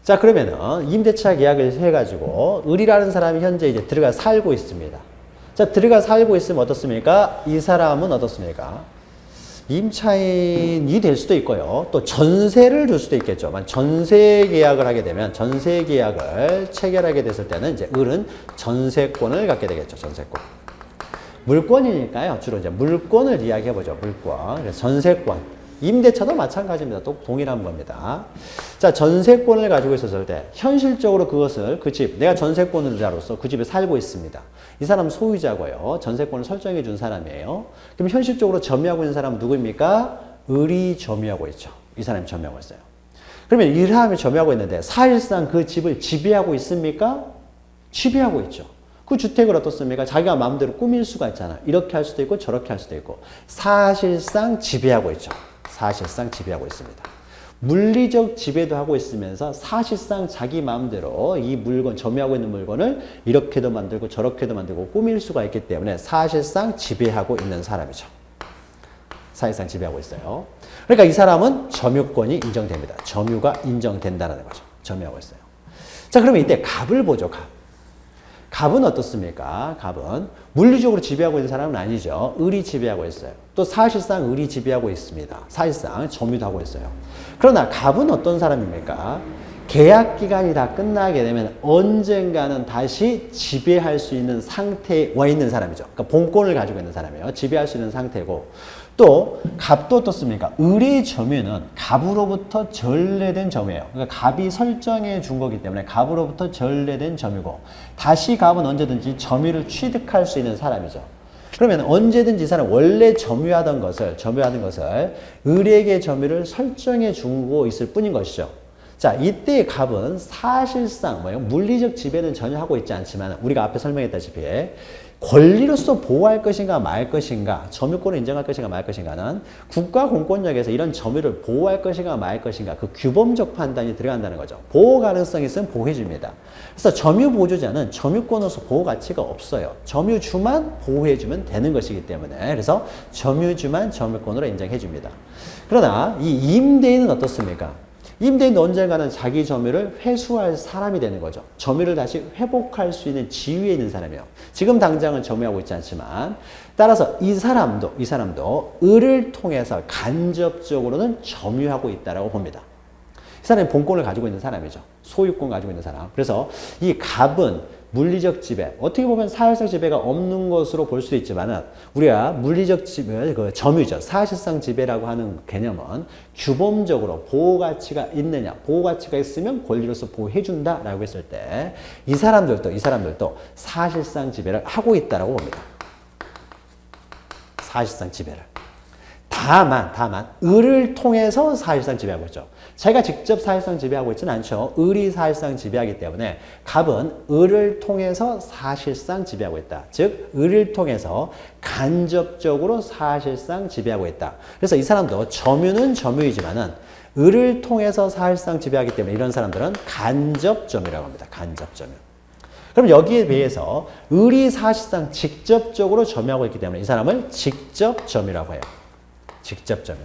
자, 그러면은 임대차 계약을 해가지고 을이라는 사람이 현재 이제 들어가 살고 있습니다. 자, 들어가 살고 있으면 어떻습니까? 이 사람은 어떻습니까? 임차인이 될 수도 있고요. 또 전세를 줄 수도 있겠죠. 전세 계약을 하게 되면 전세 계약을 체결하게 됐을 때는 이제 을은 전세권을 갖게 되겠죠. 전세권. 물권이니까요. 주로 이제 물권을 이야기해 보죠. 물권. 그래서 전세권. 임대차도 마찬가지입니다. 또 동일한 겁니다. 자, 전세권을 가지고 있었을 때 현실적으로 그것을 그 집, 내가 전세권자로서 그 집에 살고 있습니다. 이 사람 소유자고요. 전세권을 설정해 준 사람이에요. 그럼 현실적으로 점유하고 있는 사람은 누구입니까? 을이 점유하고 있죠. 이 사람이 점유하고 있어요. 그러면 이 사람이 점유하고 있는데 사실상 그 집을 지배하고 있습니까? 지배하고 있죠. 그 주택을 어떻습니까? 자기가 마음대로 꾸밀 수가 있잖아요. 이렇게 할 수도 있고 저렇게 할 수도 있고 사실상 지배하고 있죠. 사실상 지배하고 있습니다. 물리적 지배도 하고 있으면서 사실상 자기 마음대로 이 물건, 점유하고 있는 물건을 이렇게도 만들고 저렇게도 만들고 꾸밀 수가 있기 때문에 사실상 지배하고 있는 사람이죠. 사실상 지배하고 있어요. 그러니까 이 사람은 점유권이 인정됩니다. 점유가 인정된다는 거죠. 점유하고 있어요. 자, 그러면 이때 갑을 보죠. 갑은 어떻습니까? 갑은 물리적으로 지배하고 있는 사람은 아니죠. 을이 지배하고 있어요. 또 사실상 을이 지배하고 있습니다. 사실상 점유도 하고 있어요. 그러나 갑은 어떤 사람입니까? 계약 기간이 다 끝나게 되면 언젠가는 다시 지배할 수 있는 상태에 와 있는 사람이죠. 그러니까 본권을 가지고 있는 사람이에요. 지배할 수 있는 상태고, 또 갑도 어떻습니까? 을의 점유는 갑으로부터 전래된 점이에요. 그러니까 갑이 설정해 준 거기 때문에 갑으로부터 전래된 점이고, 다시 갑은 언제든지 점유를 취득할 수 있는 사람이죠. 그러면 언제든지 이 사람 원래 점유하던 것을 을에게 점유를 설정해 주고 있을 뿐인 것이죠. 자, 이때 갑은 사실상 물리적 지배는 전혀 하고 있지 않지만, 우리가 앞에 설명했다시피 권리로서 보호할 것인가 말 것인가, 점유권을 인정할 것인가 말 것인가는 국가 공권력에서 이런 점유를 보호할 것인가 말 것인가, 그 규범적 판단이 들어간다는 거죠. 보호 가능성이 있으면 보호해 줍니다. 그래서 점유 보조자는 점유권으로서 보호 가치가 없어요. 점유주만 보호해 주면 되는 것이기 때문에, 그래서 점유주만 점유권으로 인정해 줍니다. 그러나 이 임대인은 어떻습니까? 임대인도 언젠가는 자기 점유를 회수할 사람이 되는 거죠. 점유를 다시 회복할 수 있는 지위에 있는 사람이에요. 지금 당장은 점유하고 있지 않지만, 따라서 이 사람도 을을 통해서 간접적으로는 점유하고 있다고 봅니다. 이 사람이 본권을 가지고 있는 사람이죠. 소유권 가지고 있는 사람. 그래서 이 갑은 물리적 지배, 어떻게 보면 사실상 지배가 없는 것으로 볼 수도 있지만, 우리가 물리적 지배, 그 점유죠. 사실상 지배라고 하는 개념은 규범적으로 보호가치가 있느냐, 보호가치가 있으면 권리로서 보호해준다라고 했을 때, 이 사람들도 사실상 지배를 하고 있다고 봅니다. 사실상 지배를. 다만 을을 통해서 사실상 지배하고 있죠. 자기가 직접 사실상 지배하고 있지는 않죠. 을이 사실상 지배하기 때문에 갑은 을을 통해서 사실상 지배하고 있다. 즉 을을 통해서 간접적으로 사실상 지배하고 있다. 그래서 이 사람도 점유는 점유이지만은 을을 통해서 사실상 지배하기 때문에 이런 사람들은 간접점유라고 합니다. 간접점유. 그럼 여기에 비해서 을이 사실상 직접적으로 점유하고 있기 때문에 이 사람을 직접점유라고 해요. 직접점유.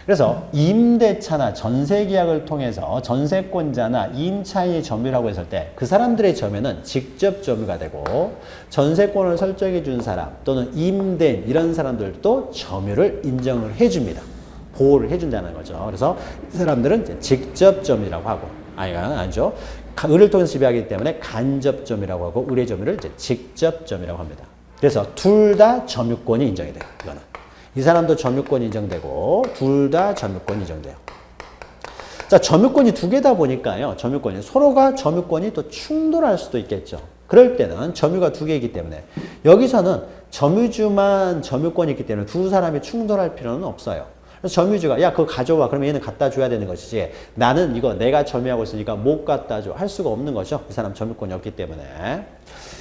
그래서 임대차나 전세계약을 통해서 전세권자나 임차인이 점유를 하고 있을 때 그 사람들의 점유는 직접 점유가 되고, 전세권을 설정해 준 사람 또는 임대인 이런 사람들도 점유를 인정을 해줍니다. 보호를 해준다는 거죠. 그래서 이 사람들은 이제 직접 점유라고 하고, 아니죠. 을을 통해서 지배하기 때문에 간접 점유라고 하고, 을의 점유를 이제 직접 점유라고 합니다. 그래서 둘 다 점유권이 인정이 돼요. 이거는. 이 사람도 점유권이 인정되고 둘 다 점유권이 인정돼요. 자, 점유권이 두 개다 보니까요. 서로가 점유권이 또 충돌할 수도 있겠죠. 그럴 때는 점유가 두 개이기 때문에 여기서는 점유주만 점유권이 있기 때문에 두 사람이 충돌할 필요는 없어요. 그래서 점유주가 야 그거 가져와 그러면 얘는 갖다 줘야 되는 것이지, 나는 이거 내가 점유하고 있으니까 못 갖다 줘 할 수가 없는 거죠. 이 사람 점유권이 없기 때문에.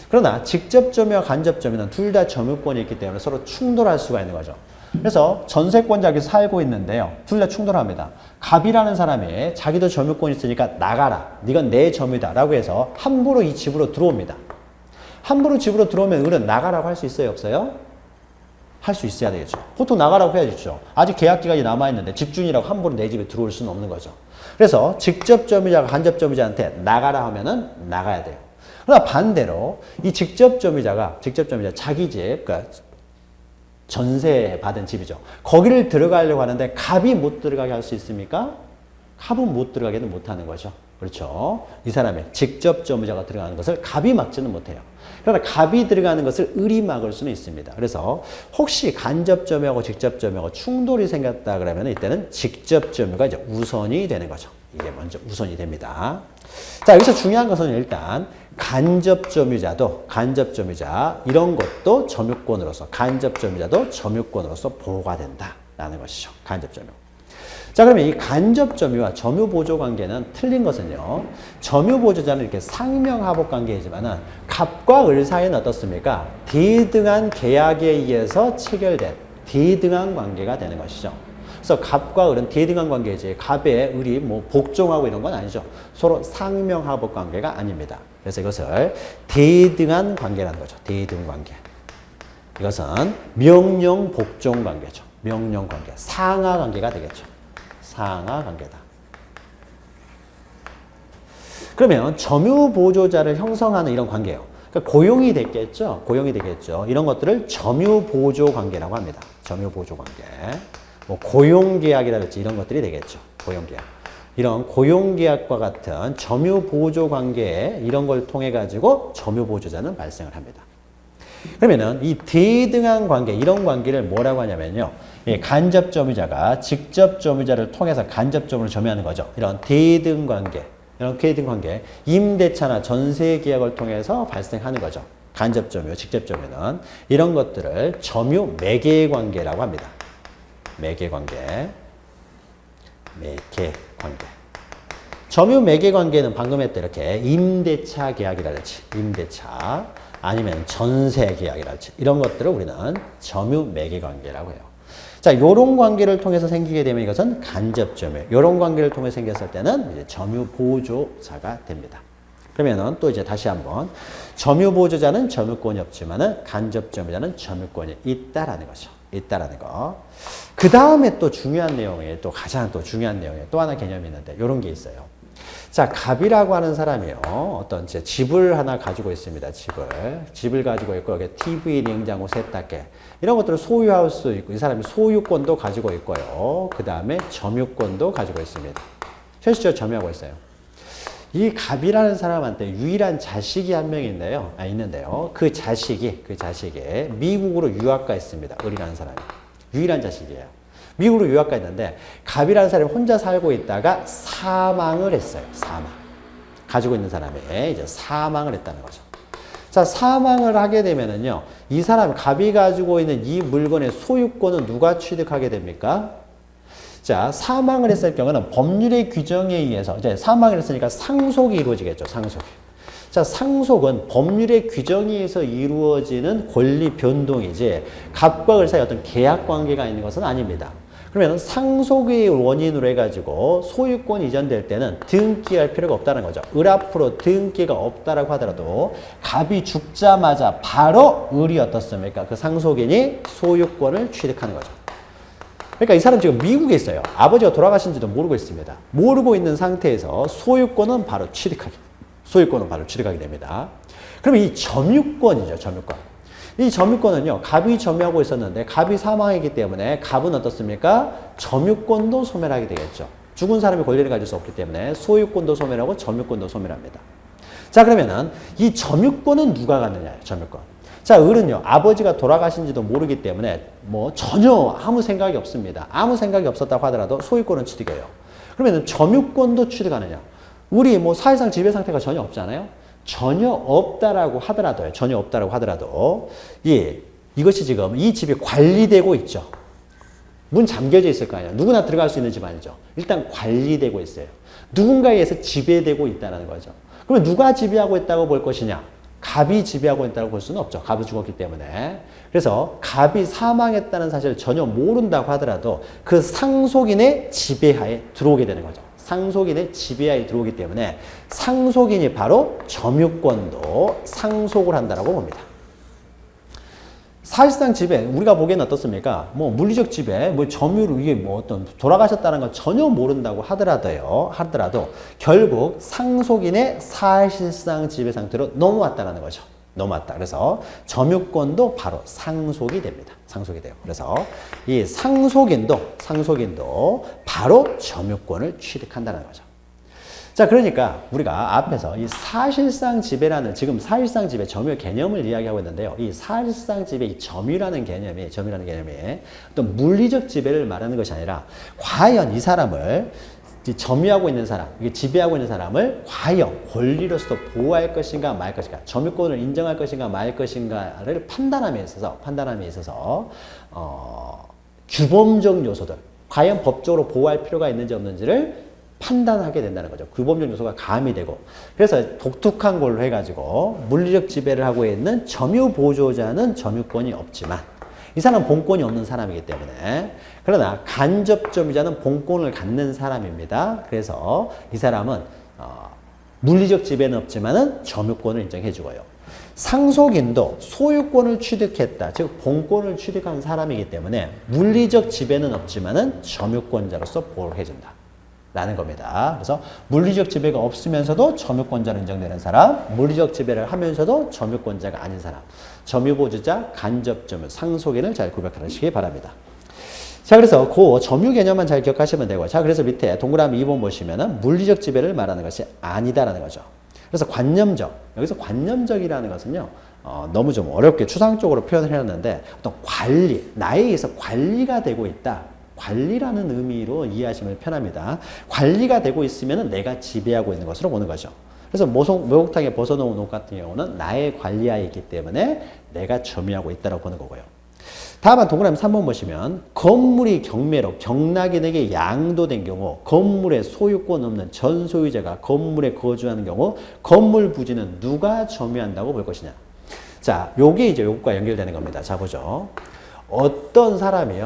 그러나 직접 점유와 간접 점유는 둘 다 점유권이 있기 때문에 서로 충돌할 수가 있는 거죠. 그래서 전세권자가 살고 있는데요. 둘 다 충돌합니다. 갑이라는 사람이 자기도 점유권이 있으니까 나가라. 이건 내 점유다. 라고 해서 함부로 이 집으로 들어옵니다. 함부로 집으로 들어오면 을은 나가라고 할 수 있어요? 없어요? 할 수 있어야 되겠죠. 보통 나가라고 해야겠죠. 아직 계약기간이 남아있는데 집주인이라고 함부로 내 집에 들어올 수는 없는 거죠. 그래서 직접 점유자가 간접 점유자한테 나가라 하면은 나가야 돼요. 그러나 반대로 이 직접 점유자 자기 집, 그러니까 전세 받은 집이죠. 거기를 들어가려고 하는데 갑이 못 들어가게 할 수 있습니까? 갑은 못 들어가게는 못하는 거죠. 그렇죠. 이 사람의 직접 점유자가 들어가는 것을 갑이 막지는 못해요. 그러나 갑이 들어가는 것을 을이 막을 수는 있습니다. 그래서 혹시 간접 점유하고 직접 점유하고 충돌이 생겼다 그러면 이때는 직접 점유가 이제 우선이 되는 거죠. 이게 먼저 우선이 됩니다. 자, 여기서 중요한 것은 일단 간접 점유자 이런 것도 점유권으로서 보호가 된다라는 것이죠. 간접 점유. 자, 그러면 이 간접 점유와 점유 보조 관계는 틀린 것은요. 점유 보조자는 이렇게 상명하복 관계이지만은 갑과 을 사이는 어떻습니까? 대등한 계약에 의해서 체결된 대등한 관계가 되는 것이죠. 그래서 갑과 을은 대등한 관계이지 갑에 을이 뭐 복종하고 이런 건 아니죠. 서로 상명하복 관계가 아닙니다. 그래서 이것을 대등한 관계라는 거죠. 대등 관계. 이것은 명령 복종 관계죠. 명령 관계. 상하 관계가 되겠죠. 상하 관계다. 그러면 점유 보조자를 형성하는 이런 관계예요. 그러니까 고용이 됐겠죠. 고용이 되겠죠. 이런 것들을 점유보조 관계라고 합니다. 점유보조 관계. 뭐 고용계약이라든지 이런 것들이 되겠죠. 고용계약. 이런 고용계약과 같은 점유보조 관계 이런 걸 통해 가지고 점유보조자는 발생을 합니다. 그러면은 이 대등한 관계, 이런 관계를 뭐라고 하냐면요. 간접 점유자가 직접 점유자를 통해서 간접 점유를 점유하는 거죠. 이런 대등 관계, 이런 대등 관계, 임대차나 전세 계약을 통해서 발생하는 거죠. 간접 점유, 직접 점유는 이런 것들을 점유 매개 관계라고 합니다. 매개 관계. 매개 관계. 점유 매개 관계는 방금 했던 이렇게 임대차 계약이라든지 임대차 아니면 전세 계약이라든지 이런 것들을 우리는 점유 매개 관계라고 해요. 자, 요런 관계를 통해서 생기게 되면 이것은 간접 점유. 요런 관계를 통해 생겼을 때는 이제 점유 보조자가 됩니다. 그러면은 또 이제 다시 한번 점유 보조자는 점유권이 없지만은 간접 점유자는 점유권이 있다라는 거죠. 있다라는 거. 그 다음에 또 중요한 내용에 또 가장 또 중요한 내용에 또 하나 개념이 있는데 요런 게 있어요. 자, 갑이라고 하는 사람이요. 어떤 이제 집을 하나 가지고 있습니다. 집을 가지고 있고 여기 TV, 냉장고, 세탁기 이런 것들을 소유할 수 있고 이 사람이 소유권도 가지고 있고요. 그 다음에 점유권도 가지고 있습니다. 현실적으로 점유하고 있어요. 이 갑이라는 사람한테 유일한 자식이 한 명 있는데요. 그 자식이 미국으로 유학가 있습니다. 을이라는 사람이. 유일한 자식이에요. 미국으로 유학가 있는데 갑이라는 사람이 혼자 살고 있다가 사망을 했어요. 사망. 가지고 있는 사람이 이제 사망을 했다는 거죠. 자, 사망을 하게 되면은요. 이 사람 갑이 가지고 있는 이 물건의 소유권은 누가 취득하게 됩니까? 자, 사망을 했을 경우는 법률의 규정에 의해서 이제 사망을 했으니까 상속이 이루어지겠죠. 상속이. 자, 상속은 법률의 규정에 의해서 이루어지는 권리 변동이지 갑과 을 사이 어떤 계약 관계가 있는 것은 아닙니다. 그러면 상속의 원인으로 해가지고 소유권 이전될 때는 등기할 필요가 없다는 거죠. 을 앞으로 등기가 없다라고 하더라도 갑이 죽자마자 바로 을이 어떻습니까? 그 상속인이 소유권을 취득하는 거죠. 그러니까 이 사람 지금 미국에 있어요. 아버지가 돌아가신지도 모르고 있습니다. 모르고 있는 상태에서 소유권은 바로 취득하게 됩니다. 그럼 이 점유권이죠. 점유권. 이 점유권은요. 갑이 점유하고 있었는데 갑이 사망했기 때문에 갑은 어떻습니까? 점유권도 소멸하게 되겠죠. 죽은 사람이 권리를 가질 수 없기 때문에 소유권도 소멸하고 점유권도 소멸합니다. 자, 그러면은 이 점유권은 누가 갖느냐예요. 점유권. 자, 을은요. 아버지가 돌아가신지도 모르기 때문에 뭐 전혀 아무 생각이 없습니다. 아무 생각이 없었다고 하더라도 소유권은 취득해요. 그러면은 점유권도 취득하느냐? 을이 뭐 사실상 지배 상태가 전혀 없잖아요. 전혀 없다라고 하더라도 예, 이것이 지금 이 집이 관리되고 있죠. 문 잠겨져 있을 거 아니에요. 누구나 들어갈 수 있는 집 아니죠. 일단 관리되고 있어요. 누군가에 의해서 지배되고 있다는 거죠. 그러면 누가 지배하고 있다고 볼 것이냐? 갑이 지배하고 있다고 볼 수는 없죠. 갑이 죽었기 때문에. 그래서 갑이 사망했다는 사실을 전혀 모른다고 하더라도 그 상속인의 지배하에 들어오게 되는 거죠. 상속인의 지배하에 들어오기 때문에 상속인이 바로 점유권도 상속을 한다라고 봅니다. 사실상 지배, 우리가 보기에는 어떻습니까? 뭐 물리적 지배, 뭐 점유를 이게 뭐 어떤 돌아가셨다는 건 전혀 모른다고 하더라도 결국 상속인의 사실상 지배 상태로 넘어왔다는 거죠. 넘어왔다. 그래서 점유권도 바로 상속이 됩니다. 상속이 돼요. 그래서 이 상속인도 바로 점유권을 취득한다는 거죠. 자, 그러니까 우리가 앞에서 이 사실상 지배라는 지금 사실상 지배 점유 개념을 이야기하고 있는데요. 이 사실상 지배 이 점유라는 개념이 어떤 물리적 지배를 말하는 것이 아니라 과연 이 사람을 점유하고 있는 사람, 지배하고 있는 사람을 과연 권리로서 보호할 것인가 말 것인가, 점유권을 인정할 것인가 말 것인가를 판단함에 있어서 규범적 요소들, 과연 법적으로 보호할 필요가 있는지 없는지를 판단하게 된다는 거죠. 규범적 요소가 가미되고. 그래서 독특한 걸로 해가지고 물리적 지배를 하고 있는 점유 보조자는 점유권이 없지만 이 사람은 본권이 없는 사람이기 때문에 그러나 간접 점유자는 본권을 갖는 사람입니다. 그래서 이 사람은 물리적 지배는 없지만은 점유권을 인정해 주고요. 상속인도 소유권을 취득했다. 즉 본권을 취득한 사람이기 때문에 물리적 지배는 없지만은 점유권자로서 보호를 해준다. 라는 겁니다. 그래서 물리적 지배가 없으면서도 점유권자로 인정되는 사람, 물리적 지배를 하면서도 점유권자가 아닌 사람, 점유보주자, 간접점유, 상속인을 잘 구별하시기 바랍니다. 자, 그래서 그 점유 개념만 잘 기억하시면 되고, 자, 그래서 밑에 동그라미 2번 보시면은 물리적 지배를 말하는 것이 아니다라는 거죠. 그래서 관념적, 여기서 관념적이라는 것은요, 너무 좀 어렵게 추상적으로 표현을 해놨는데, 어떤 관리, 나에 의해서 관리가 되고 있다. 관리라는 의미로 이해하시면 편합니다. 관리가 되고 있으면 내가 지배하고 있는 것으로 보는 거죠. 그래서 목욕탕에 벗어놓은 옷 같은 경우는 나의 관리하에 있기 때문에 내가 점유하고 있다고 보는 거고요. 다음은 동그라미 3번 보시면 건물이 경매로 경락인에게 양도된 경우 건물의 소유권 없는 전 소유자가 건물에 거주하는 경우 건물 부지는 누가 점유한다고 볼 것이냐. 자, 요게 이제 요것과 연결되는 겁니다. 자, 보죠. 어떤 사람이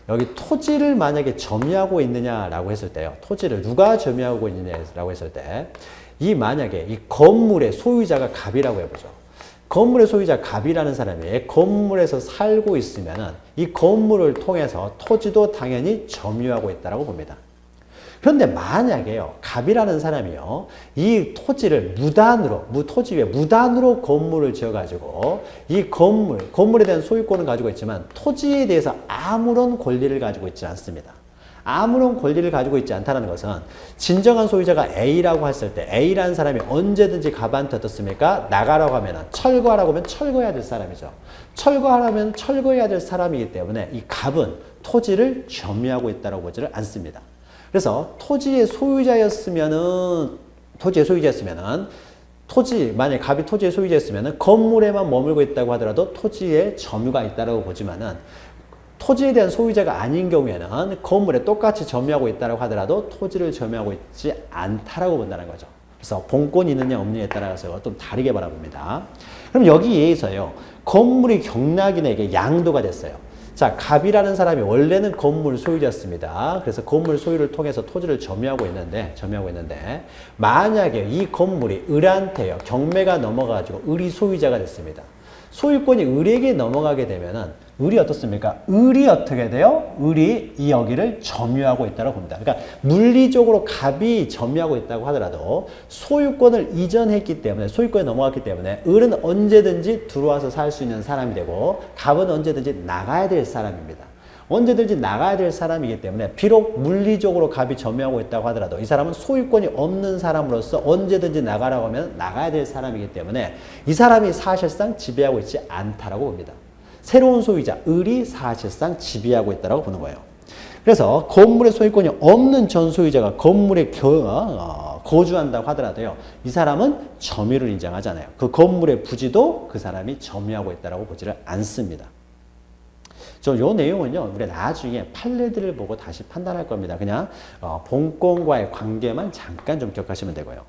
여기 토지를 만약에 점유하고 있느냐라고 했을 때요. 토지를 누가 점유하고 있느냐라고 했을 때 이 만약에 이 건물의 소유자가 갑이라고 해보죠. 건물의 소유자 갑이라는 사람이 건물에서 살고 있으면은 이 건물을 통해서 토지도 당연히 점유하고 있다고 봅니다. 그런데 만약에요, 갑이라는 사람이요, 이 토지를 토지 위에 무단으로 건물을 지어가지고 이 건물에 대한 소유권은 가지고 있지만 토지에 대해서 아무런 권리를 가지고 있지 않습니다. 아무런 권리를 가지고 있지 않다는 것은 진정한 소유자가 A라고 했을 때 A라는 사람이 언제든지 갑한테 어떻습니까? 나가라고 하면 철거하라고 하면 철거해야 될 사람이죠. 철거하라면 철거해야 될 사람이기 때문에 이 갑은 토지를 점유하고 있다고 보지를 않습니다. 그래서 토지의 소유자였으면은 만약에 갑이 토지의 소유자였으면은 건물에만 머물고 있다고 하더라도 토지에 점유가 있다고 보지만은 토지에 대한 소유자가 아닌 경우에는 건물에 똑같이 점유하고 있다고 하더라도 토지를 점유하고 있지 않다라고 본다는 거죠. 그래서 본권이 있느냐 없느냐에 따라서 좀 다르게 바라봅니다. 그럼 여기에서요, 건물이 경락인에게 양도가 됐어요. 자, 갑이라는 사람이 원래는 건물 소유자였습니다. 그래서 건물 소유를 통해서 토지를 점유하고 있는데 만약에 이 건물이 을한테요, 경매가 넘어가지고 을이 소유자가 됐습니다. 소유권이 을에게 넘어가게 되면은 을이 어떻습니까? 을이 어떻게 돼요? 을이 이 여기를 점유하고 있다고 봅니다. 그러니까 물리적으로 갑이 점유하고 있다고 하더라도 소유권을 이전했기 때문에, 소유권이 넘어갔기 때문에 을은 언제든지 들어와서 살 수 있는 사람이 되고 갑은 언제든지 나가야 될 사람입니다. 언제든지 나가야 될 사람이기 때문에 비록 물리적으로 갑이 점유하고 있다고 하더라도 이 사람은 소유권이 없는 사람으로서 언제든지 나가라고 하면 나가야 될 사람이기 때문에 이 사람이 사실상 지배하고 있지 않다라고 봅니다. 새로운 소유자, 을이 사실상 지배하고 있다고 보는 거예요. 그래서 건물의 소유권이 없는 전 소유자가 건물에 거주한다고 하더라도요, 이 사람은 점유를 인정하잖아요. 그 건물의 부지도 그 사람이 점유하고 있다고 보지를 않습니다. 요 내용은요, 우리가 나중에 판례들을 보고 다시 판단할 겁니다. 그냥 본권과의 관계만 잠깐 좀 기억하시면 되고요.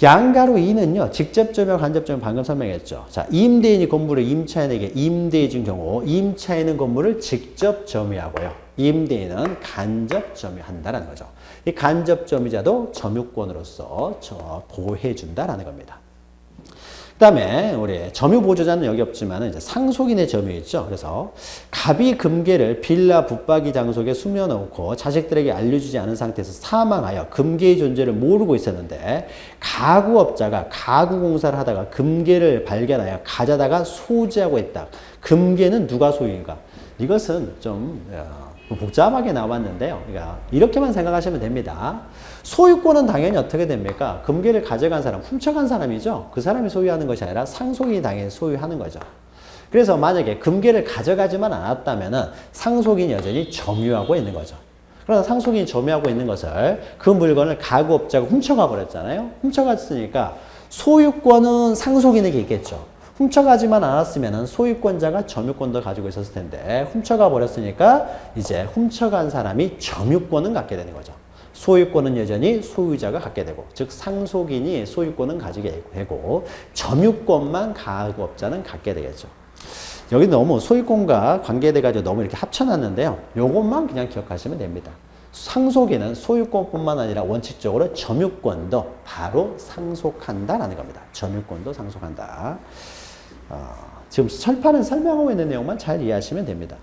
양가로 2는요, 직접 점유, 간접 점유 방금 설명했죠. 자, 임대인이 건물을 임차인에게 임대해 준 경우, 임차인은 건물을 직접 점유하고요. 임대인은 간접 점유한다라는 거죠. 이 간접 점유자도 점유권으로서 보호해 준다라는 겁니다. 그 다음에 우리 점유보조자는 여기 없지만 이제 상속인의 점유 있죠. 그래서 갑이 금괴를 빌라 붙박이 장속에 숨겨놓고 자식들에게 알려주지 않은 상태에서 사망하여 금괴의 존재를 모르고 있었는데 가구업자가 가구공사를 하다가 금괴를 발견하여 가져다가 소지하고 있다. 금괴는 누가 소유인가? 이것은 좀 복잡하게 나왔는데요. 그러니까 이렇게만 생각하시면 됩니다. 소유권은 당연히 어떻게 됩니까? 금괴를 가져간 사람, 훔쳐간 사람이죠. 그 사람이 소유하는 것이 아니라 상속인이 당연히 소유하는 거죠. 그래서 만약에 금괴를 가져가지만 않았다면 상속인이 여전히 점유하고 있는 거죠. 그러나 상속인이 점유하고 있는 것을, 그 물건을 가구업자가 훔쳐가 버렸잖아요. 훔쳐갔으니까 소유권은 상속인에게 있겠죠. 훔쳐가지만 않았으면 소유권자가 점유권도 가지고 있었을 텐데 훔쳐가 버렸으니까 이제 훔쳐간 사람이 점유권은 갖게 되는 거죠. 소유권은 여전히 소유자가 갖게 되고, 즉 상속인이 소유권은 가지게 되고 점유권만 가구업자는 갖게 되겠죠. 여기 너무 소유권과 관계돼가지고 너무 이렇게 합쳐놨는데요. 요것만 그냥 기억하시면 됩니다. 상속인은 소유권뿐만 아니라 원칙적으로 점유권도 바로 상속한다라는 겁니다. 점유권도 상속한다. 지금 철판은 설명하고 있는 내용만 잘 이해하시면 됩니다.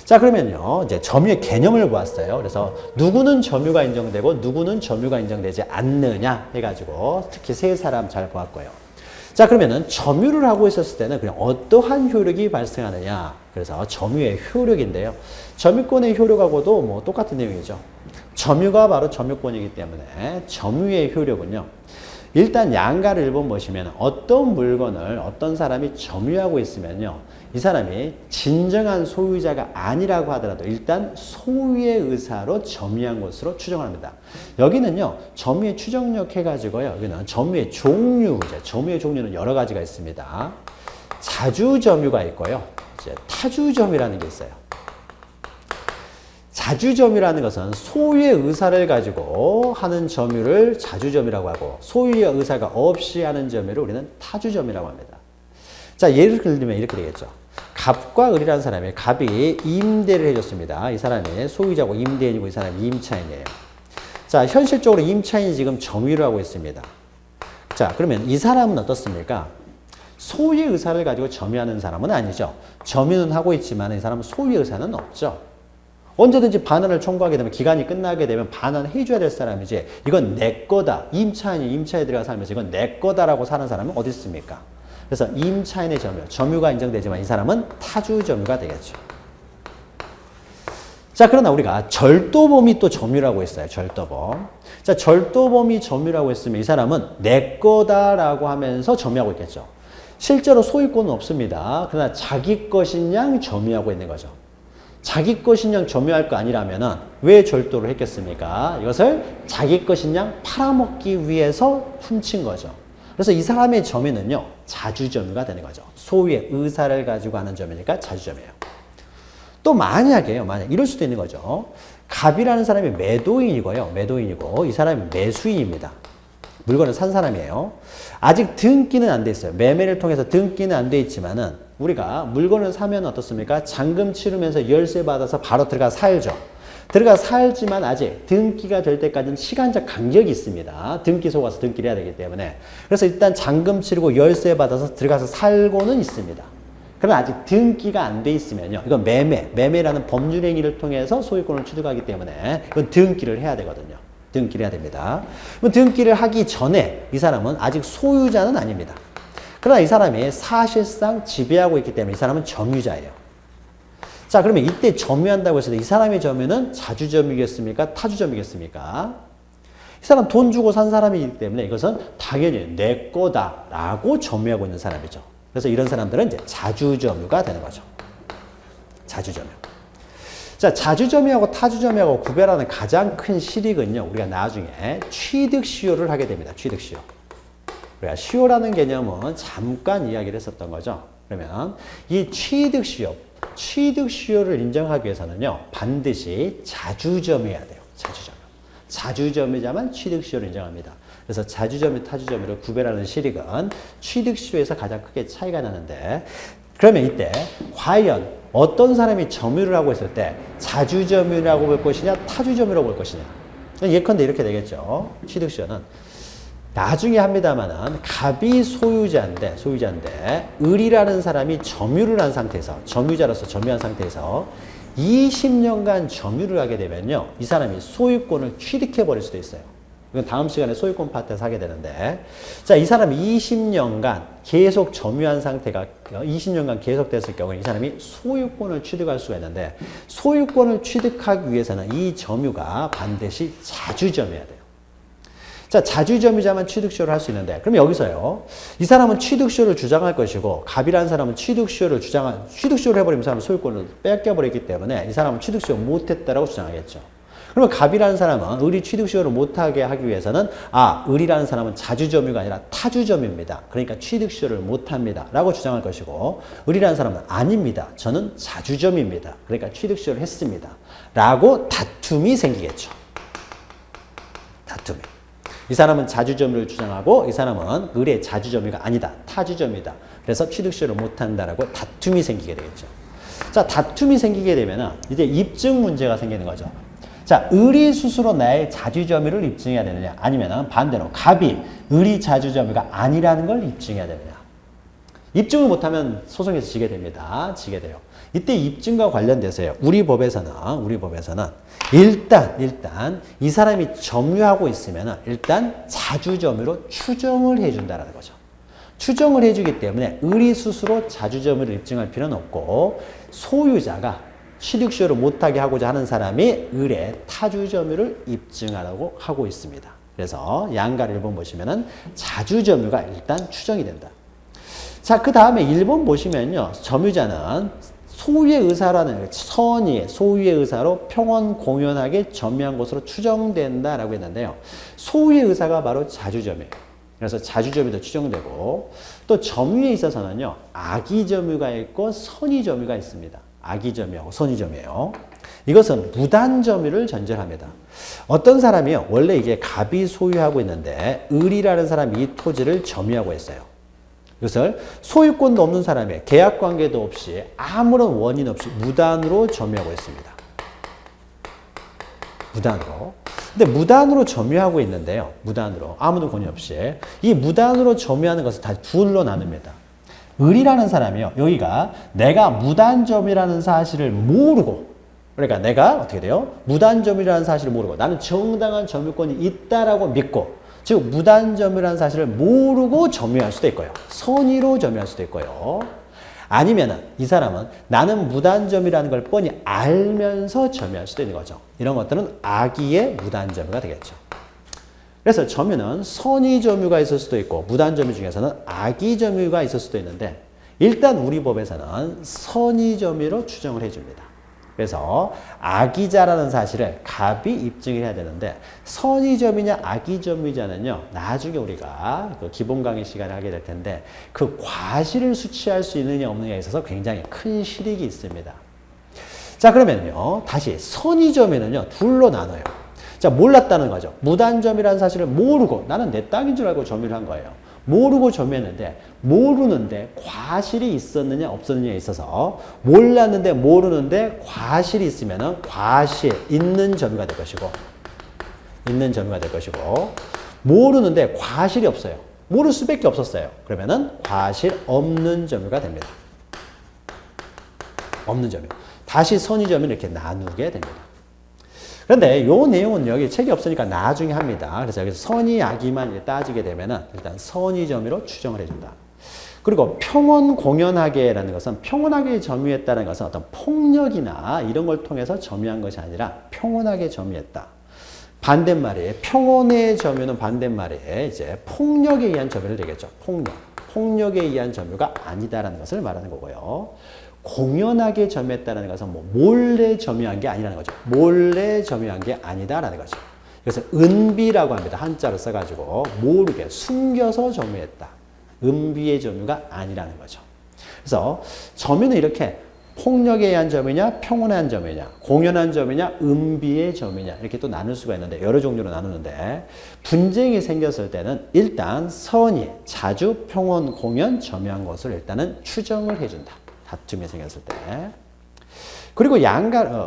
자, 그러면요, 이제 점유의 개념을 보았어요. 그래서 누구는 점유가 인정되고 누구는 점유가 인정되지 않느냐 해가지고 특히 세 사람 잘 보았고요. 자, 그러면은 점유를 하고 있었을 때는 그냥 어떠한 효력이 발생하느냐. 그래서 점유의 효력인데요. 점유권의 효력하고도 뭐 똑같은 내용이죠. 점유가 바로 점유권이기 때문에 점유의 효력은요. 일단 양가를 1번 보시면 어떤 물건을 어떤 사람이 점유하고 있으면요. 이 사람이 진정한 소유자가 아니라고 하더라도 일단 소유의 의사로 점유한 것으로 추정을 합니다. 여기는요. 점유의 추정력 해가지고요. 여기는 점유의 종류, 이제 점유의 종류는 여러 가지가 있습니다. 자주점유가 있고요. 이제 타주점유라는 게 있어요. 자주점유라는 것은 소유의 의사를 가지고 하는 점유를 자주점유라고 하고 소유의 의사가 없이 하는 점유를 우리는 타주점유라고 합니다. 자, 예를 들면 이렇게 되겠죠. 갑과 을이라는 사람이 갑이 임대를 해줬습니다. 이 사람이 소유자고 임대인이고 이 사람이 임차인이에요. 자, 현실적으로 임차인이 지금 점유를 하고 있습니다. 자, 그러면 이 사람은 어떻습니까? 소유의 의사를 가지고 점유하는 사람은 아니죠. 점유는 하고 있지만 이 사람은 소유의 의사는 없죠. 언제든지 반환을 청구하게 되면 기간이 끝나게 되면 반환해 줘야 될 사람이지 이건 내 거다. 임차에 들어가 살면서 이건 내 거다라고 사는 사람은 어디 있습니까? 그래서 임차인의 점유가 인정되지만 이 사람은 타주 점유가 되겠죠. 자, 그러나 우리가 절도범이 또 점유라고 했어요. 절도범. 자, 절도범이 점유라고 했으면 이 사람은 내 거다라고 하면서 점유하고 있겠죠. 실제로 소유권은 없습니다. 그러나 자기 것인 양 점유하고 있는 거죠. 자기 것인 양 점유할 거 아니라면은 왜 절도를 했겠습니까? 이것을 자기 것인 양 팔아먹기 위해서 훔친 거죠. 그래서 이 사람의 점유는요, 자주점유가 되는 거죠. 소유의 의사를 가지고 하는 점유니까 자주점유예요. 또 만약 이럴 수도 있는 거죠. 갑이라는 사람이 매도인이고요. 매도인이고 이 사람이 매수인입니다. 물건을 산 사람이에요. 아직 등기는 안 돼 있어요. 매매를 통해서 등기는 안 돼 있지만은 우리가 물건을 사면 어떻습니까? 잔금 치르면서 열쇠 받아서 바로 들어가 살죠. 들어가 살지만 아직 등기가 될 때까지는 시간적 간격이 있습니다. 등기소 가서 등기를 해야 되기 때문에. 그래서 일단 잔금 치르고 열쇠 받아서 들어가서 살고는 있습니다. 그러나 아직 등기가 안 돼 있으면요. 이건 매매라는 법률 행위를 통해서 소유권을 취득하기 때문에 이건 등기를 해야 되거든요. 등기를 해야 됩니다. 그럼 등기를 하기 전에 이 사람은 아직 소유자는 아닙니다. 그러나 이 사람이 사실상 지배하고 있기 때문에 이 사람은 점유자예요. 자, 그러면 이때 점유한다고 했을 때 이 사람의 점유는 자주점유겠습니까? 타주점유겠습니까? 이 사람 돈 주고 산 사람이기 때문에 이것은 당연히 내 거다라고 점유하고 있는 사람이죠. 그래서 이런 사람들은 이제 자주점유가 되는 거죠. 자주점유. 자, 자주점유하고 타주점유하고 구별하는 가장 큰 실익은요, 우리가 나중에 취득시효를 하게 됩니다. 취득시효. 우리가 시효라는 개념은 잠깐 이야기를 했었던 거죠. 그러면 이 취득시효를 인정하기 위해서는요, 반드시 자주점유해야 돼요. 자주점유자만 취득시효를 인정합니다. 그래서 자주점유, 타주점유를 구별하는 실익은 취득시효에서 가장 크게 차이가 나는데, 그러면 이때 과연 어떤 사람이 점유를 하고 있을 때 자주점유라고 볼 것이냐, 타주점유라고 볼 것이냐. 예컨대 이렇게 되겠죠. 취득시효는 나중에 합니다만은 갑이 소유자인데 을이라는 사람이 점유를 한 상태에서 점유자로서 점유한 상태에서 20년간 점유를 하게 되면요, 이 사람이 소유권을 취득해 버릴 수도 있어요. 이건 다음 시간에 소유권 파트에서 하게 되는데, 자, 이 사람이 20년간 계속 점유한 상태가 20년간 계속됐을 경우에 이 사람이 소유권을 취득할 수가 있는데, 소유권을 취득하기 위해서는 이 점유가 반드시 자주점유해야 돼요. 자, 자주점유자만 취득시효를 할 수 있는데, 그럼 여기서요, 이 사람은 취득시효를 주장할 것이고, 갑이라는 사람은 취득시효를 해버리면 이 사람은 소유권을 뺏겨버렸기 때문에 이 사람은 취득시효 못했다라고 주장하겠죠. 그러면 갑이라는 사람은 을이 취득시효를 못하게 하기 위해서는 을이라는 사람은 자주점유가 아니라 타주점유입니다. 그러니까 취득시효를 못합니다. 라고 주장할 것이고, 을이라는 사람은 아닙니다. 저는 자주점유입니다. 그러니까 취득시효를 했습니다. 라고 다툼이 생기겠죠. 다툼이. 이 사람은 자주점유를 주장하고 이 사람은 을의 자주점유가 아니다. 타주점유다. 그래서 취득시효를 못한다라고 다툼이 생기게 되겠죠. 자, 다툼이 생기게 되면 이제 입증 문제가 생기는 거죠. 자, 을이 스스로 나의 자주점유를 입증해야 되느냐, 아니면 반대로 갑이 을이 자주점유가 아니라는 걸 입증해야 되느냐. 입증을 못하면 소송에서 지게 됩니다. 지게 돼요. 이때 입증과 관련돼서요. 우리 법에서는 일단 이 사람이 점유하고 있으면 일단 자주점유로 추정을 해준다는 거죠. 추정을 해주기 때문에 의리 스스로 자주점유를 입증할 필요는 없고 소유자가 취득시효를 못하게 하고자 하는 사람이 을의 타주점유를 입증하라고 하고 있습니다. 그래서 양가 1번 보시면은 자주점유가 일단 추정이 된다. 자, 그 다음에 1번 보시면요. 점유자는 소유의 의사라는 선의 소유의 의사로 평원 공연하게 점유한 것으로 추정된다라고 했는데요. 소유의 의사가 바로 자주점유예요. 그래서 자주점유도 추정되고 또 점유에 있어서는요. 악의점유가 있고 선의점유가 있습니다. 악의점유하고 선의점유예요. 이것은 무단점유를 전제합니다. 어떤 사람이요. 원래 이게 갑이 소유하고 있는데 을이라는 사람이 이 토지를 점유하고 있어요. 이것을 소유권도 없는 사람이 계약관계도 없이 아무런 원인 없이 무단으로 점유하고 있습니다. 무단으로. 근데 무단으로 점유하고 있는데요. 무단으로. 아무도 권위 없이. 이 무단으로 점유하는 것을 다 둘로 나눕니다. 을이라는 사람이요. 여기가 내가 무단점유라는 사실을 모르고 그러니까 내가 어떻게 돼요? 무단점유라는 사실을 모르고 나는 정당한 점유권이 있다라고 믿고 즉 무단점유라는 사실을 모르고 점유할 수도 있고요. 선의로 점유할 수도 있고요. 아니면은 이 사람은 나는 무단점유라는 걸 뻔히 알면서 점유할 수도 있는 거죠. 이런 것들은 악의의 무단점유가 되겠죠. 그래서 점유는 선의점유가 있을 수도 있고 무단점유 중에서는 악의점유가 있을 수도 있는데 일단 우리 법에서는 선의점유로 추정을 해줍니다. 그래서 악의자라는 사실을 갑이 입증을 해야 되는데 선의점유냐 악의점유자는요. 나중에 우리가 그 기본 강의 시간에 하게 될 텐데 그 과실을 수취할 수 있느냐 없느냐에 있어서 굉장히 큰 실익이 있습니다. 자 그러면요. 다시 선의점유는요. 둘로 나눠요. 자 몰랐다는 거죠. 무단점유라는 사실을 모르고 나는 내 땅인 줄 알고 점유를 한 거예요. 모르고 점유했는데 모르는데 과실이 있었느냐 없었느냐에 있어서 몰랐는데 모르는데 과실이 있으면은 과실 있는 점유가 될 것이고 모르는데 과실이 없어요. 모를 수밖에 없었어요. 그러면은 과실 없는 점유가 됩니다. 없는 점유. 다시 선의점유를 이렇게 나누게 됩니다. 그런데 이 내용은 여기 책이 없으니까 나중에 합니다. 그래서 여기서 선의, 악의만 따지게 되면은 일단 선의점유로 추정을 해준다. 그리고 평원 공연하게라는 것은 평온하게 점유했다는 것은 어떤 폭력이나 이런 걸 통해서 점유한 것이 아니라 평온하게 점유했다. 반대말이에요. 평온의 점유는 반대말이에요. 이제 폭력에 의한 점유를 되겠죠. 폭력에 의한 점유가 아니다라는 것을 말하는 거고요. 공연하게 점유했다는 것은 뭐 몰래 점유한 게 아니라는 거죠. 몰래 점유한 게 아니다라는 거죠. 그래서 은비라고 합니다. 한자로 써가지고 모르게 숨겨서 점유했다. 은비의 점유가 아니라는 거죠. 그래서 점유는 이렇게 폭력에 의한 점유냐, 평온한 점유냐, 공연한 점유냐, 은비의 점유냐 이렇게 또 나눌 수가 있는데 여러 종류로 나누는데 분쟁이 생겼을 때는 일단 선의, 자주, 평온, 공연, 점유한 것을 일단은 추정을 해준다. 다툼이 생겼을 때. 그리고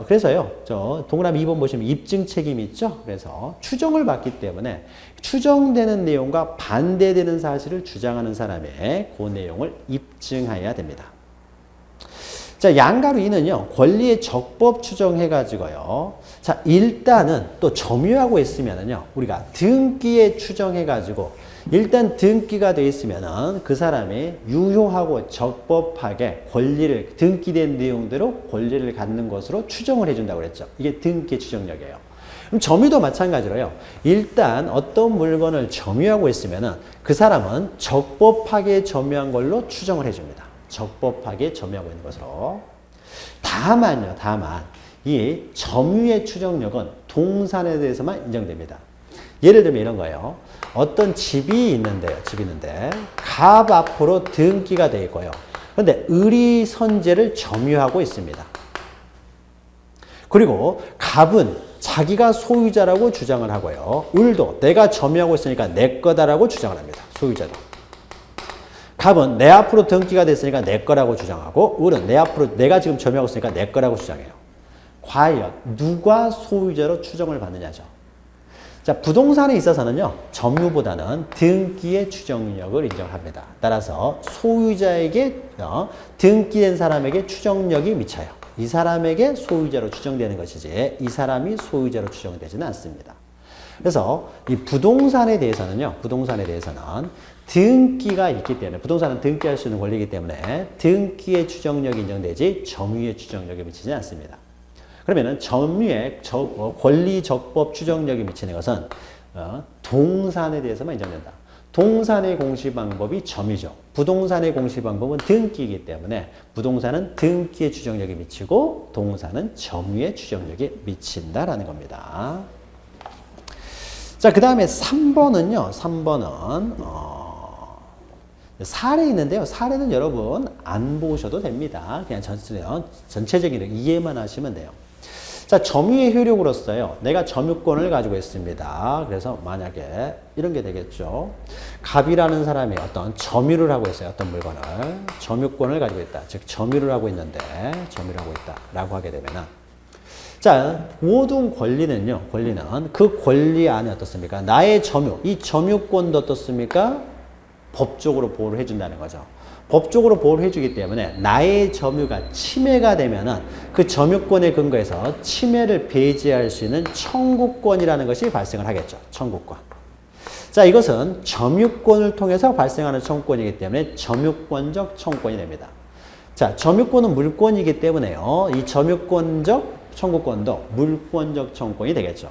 그래서요, 동그라미 2번 보시면 입증 책임이 있죠? 그래서 추정을 받기 때문에 추정되는 내용과 반대되는 사실을 주장하는 사람의 그 내용을 입증해야 됩니다. 자, 양가로 2는요, 권리의 적법 추정해가지고요. 자, 일단은 또 점유하고 있으면은요, 우리가 등기에 추정해가지고 일단 등기가 되어 있으면은 그 사람이 유효하고 적법하게 권리를 등기된 내용대로 권리를 갖는 것으로 추정을 해준다고 그랬죠. 이게 등기 추정력이에요. 그럼 점유도 마찬가지로요. 일단 어떤 물건을 점유하고 있으면은 그 사람은 적법하게 점유한 걸로 추정을 해줍니다. 적법하게 점유하고 있는 것으로. 다만 이 점유의 추정력은 동산에 대해서만 인정됩니다. 예를 들면 이런 거예요. 어떤 집이 있는데 갑 앞으로 등기가 되어 있고요. 그런데 을이 선재를 점유하고 있습니다. 그리고 갑은 자기가 소유자라고 주장을 하고요. 을도 내가 점유하고 있으니까 내 거다라고 주장을 합니다. 소유자도. 갑은 내 앞으로 등기가 됐으니까 내 거라고 주장하고 을은 내가 지금 점유하고 있으니까 내 거라고 주장해요. 과연 누가 소유자로 추정을 받느냐죠. 자, 부동산에 있어서는요, 점유보다는 등기의 추정력을 인정합니다. 따라서 소유자에게, 등기된 사람에게 추정력이 미쳐요. 이 사람에게 소유자로 추정되는 것이지, 이 사람이 소유자로 추정되지는 않습니다. 그래서 이 부동산에 대해서는 등기가 있기 때문에, 부동산은 등기할 수 있는 권리이기 때문에 등기의 추정력이 인정되지 점유의 추정력에 미치지 않습니다. 그러면은 점유의 권리 적법 추정력이 미치는 것은 동산에 대해서만 인정된다. 동산의 공시 방법이 점유죠. 부동산의 공시 방법은 등기이기 때문에 부동산은 등기의 추정력이 미치고 동산은 점유의 추정력이 미친다라는 겁니다. 자, 그 다음에 3번은요. 3번은 사례 있는데요. 사례는 여러분 안 보셔도 됩니다. 그냥 전체적인 이해만 하시면 돼요. 자, 점유의 효력으로서요. 내가 점유권을 가지고 있습니다. 그래서 만약에 이런 게 되겠죠. 갑이라는 사람이 어떤 점유를 하고 있어요. 어떤 물건을. 점유권을 가지고 있다. 즉 점유를 하고 있는데 점유를 하고 있다라고 하게 되면은 자, 모든 권리는 그 권리 안에 어떻습니까? 나의 점유, 이 점유권도 어떻습니까? 법적으로 보호를 해준다는 거죠. 법적으로 보호를 해주기 때문에 나의 점유가 침해가 되면은 그 점유권에 근거해서 침해를 배제할 수 있는 청구권이라는 것이 발생을 하겠죠. 청구권. 자, 이것은 점유권을 통해서 발생하는 청구권이기 때문에 점유권적 청구권이 됩니다. 자, 점유권은 물권이기 때문에요. 이 점유권적 청구권도 물권적 청구권이 되겠죠.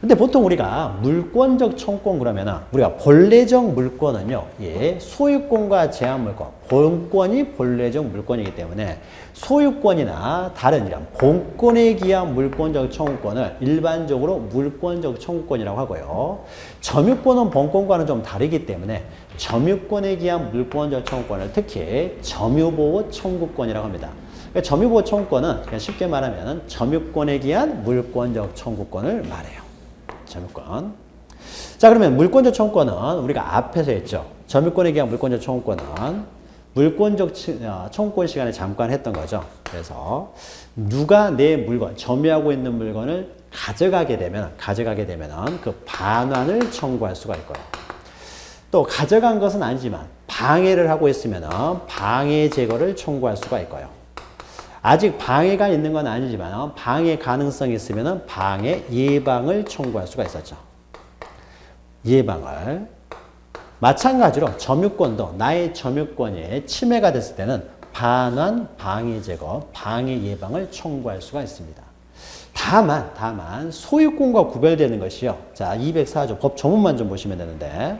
근데 보통 우리가 물권적 청구권 그러면은 우리가 본래적 물권은요, 예, 소유권과 제한물권, 본권이 본래적 물권이기 때문에 소유권이나 다른 이런 본권에 기한 물권적 청구권을 일반적으로 물권적 청구권이라고 하고요. 점유권은 본권과는 좀 다르기 때문에 점유권에 기한 물권적 청구권을 특히 점유보호 청구권이라고 합니다. 그러니까 점유보호 청구권은 그냥 쉽게 말하면 점유권에 기한 물권적 청구권을 말해요. 점유권. 자, 그러면 물권적 청구권은 우리가 앞에서 했죠. 점유권에 기한 물권적 청구권은 물권적 청구권 시간에 잠깐 했던 거죠. 그래서 누가 내 물건, 점유하고 있는 물건을 가져가게 되면 그 반환을 청구할 수가 있고요. 또 가져간 것은 아니지만 방해를 하고 있으면 방해 제거를 청구할 수가 있고요. 아직 방해가 있는 건 아니지만 방해 가능성이 있으면 방해 예방을 청구할 수가 있었죠. 예방을. 마찬가지로 점유권도 나의 점유권이 침해가 됐을 때는 반환, 방해 제거, 방해 예방을 청구할 수가 있습니다. 다만 소유권과 구별되는 것이요. 자, 204조 법 조문만 좀 보시면 되는데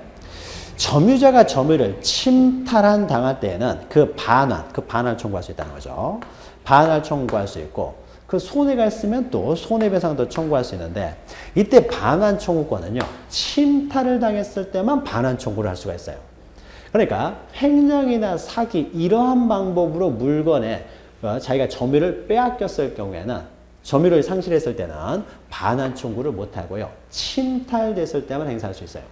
점유자가 점유를 침탈한 당할 때에는 그 반환을 청구할 수 있다는 거죠. 반환을 청구할 수 있고 그 손해가 있으면 또 손해배상도 청구할 수 있는데 이때 반환 청구권은요. 침탈을 당했을 때만 반환 청구를 할 수가 있어요. 그러니까 횡령이나 사기 이러한 방법으로 물건에 자기가 점유를 빼앗겼을 경우에는 점유를 상실했을 때는 반환 청구를 못하고요. 침탈됐을 때만 행사할 수 있어요.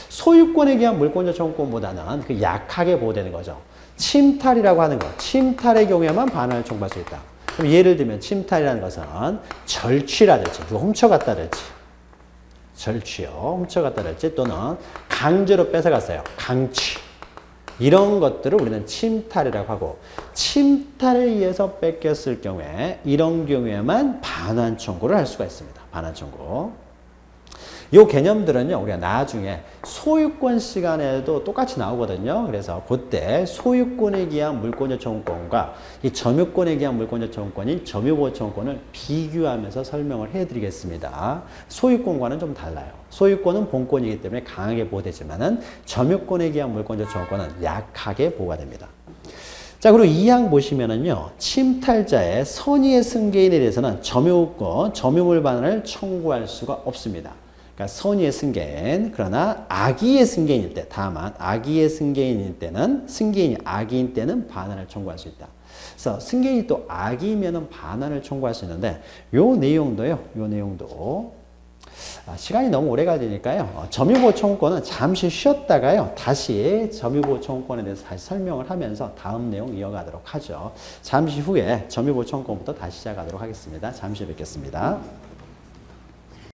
소유권에 기한 물권적 청구권보다는 그 약하게 보호되는 거죠. 침탈이라고 하는 것, 침탈의 경우에만 반환을 청구할 수 있다. 그럼 예를 들면 침탈이라는 것은 절취라든지 누가 훔쳐갔다든지 훔쳐갔다든지 또는 강제로 뺏어갔어요. 강취. 이런 것들을 우리는 침탈이라고 하고 침탈에 의해서 뺏겼을 경우에 이런 경우에만 반환 청구를 할 수가 있습니다. 반환 청구. 이 개념들은요, 우리가 나중에 소유권 시간에도 똑같이 나오거든요. 그래서 그때 소유권에 기한 물권적 청구권과 이 점유권에 기한 물권적 청구권인 점유보호 청구권을 비교하면서 설명을 해드리겠습니다. 소유권과는 좀 달라요. 소유권은 본권이기 때문에 강하게 보호되지만은 점유권에 기한 물권적 청구권은 약하게 보호가 됩니다. 자, 그리고 2항 보시면은요, 침탈자의 선의의 승계인에 대해서는 점유물 반환을 청구할 수가 없습니다. 그러니까 선의의 승계인, 그러나 악의의 승계인일 때, 다만 악의의 승계인일 때는 승계인이 악의인 때는 반환을 청구할 수 있다. 그래서 승계인이 또 악의면은 반환을 청구할 수 있는데 요 내용도 시간이 너무 오래 가지니까요. 점유보호 청구권은 잠시 쉬었다가요. 다시 점유보호 청구권에 대해서 다시 설명을 하면서 다음 내용 이어가도록 하죠. 잠시 후에 점유보호 청구권부터 다시 시작하도록 하겠습니다. 잠시 뵙겠습니다.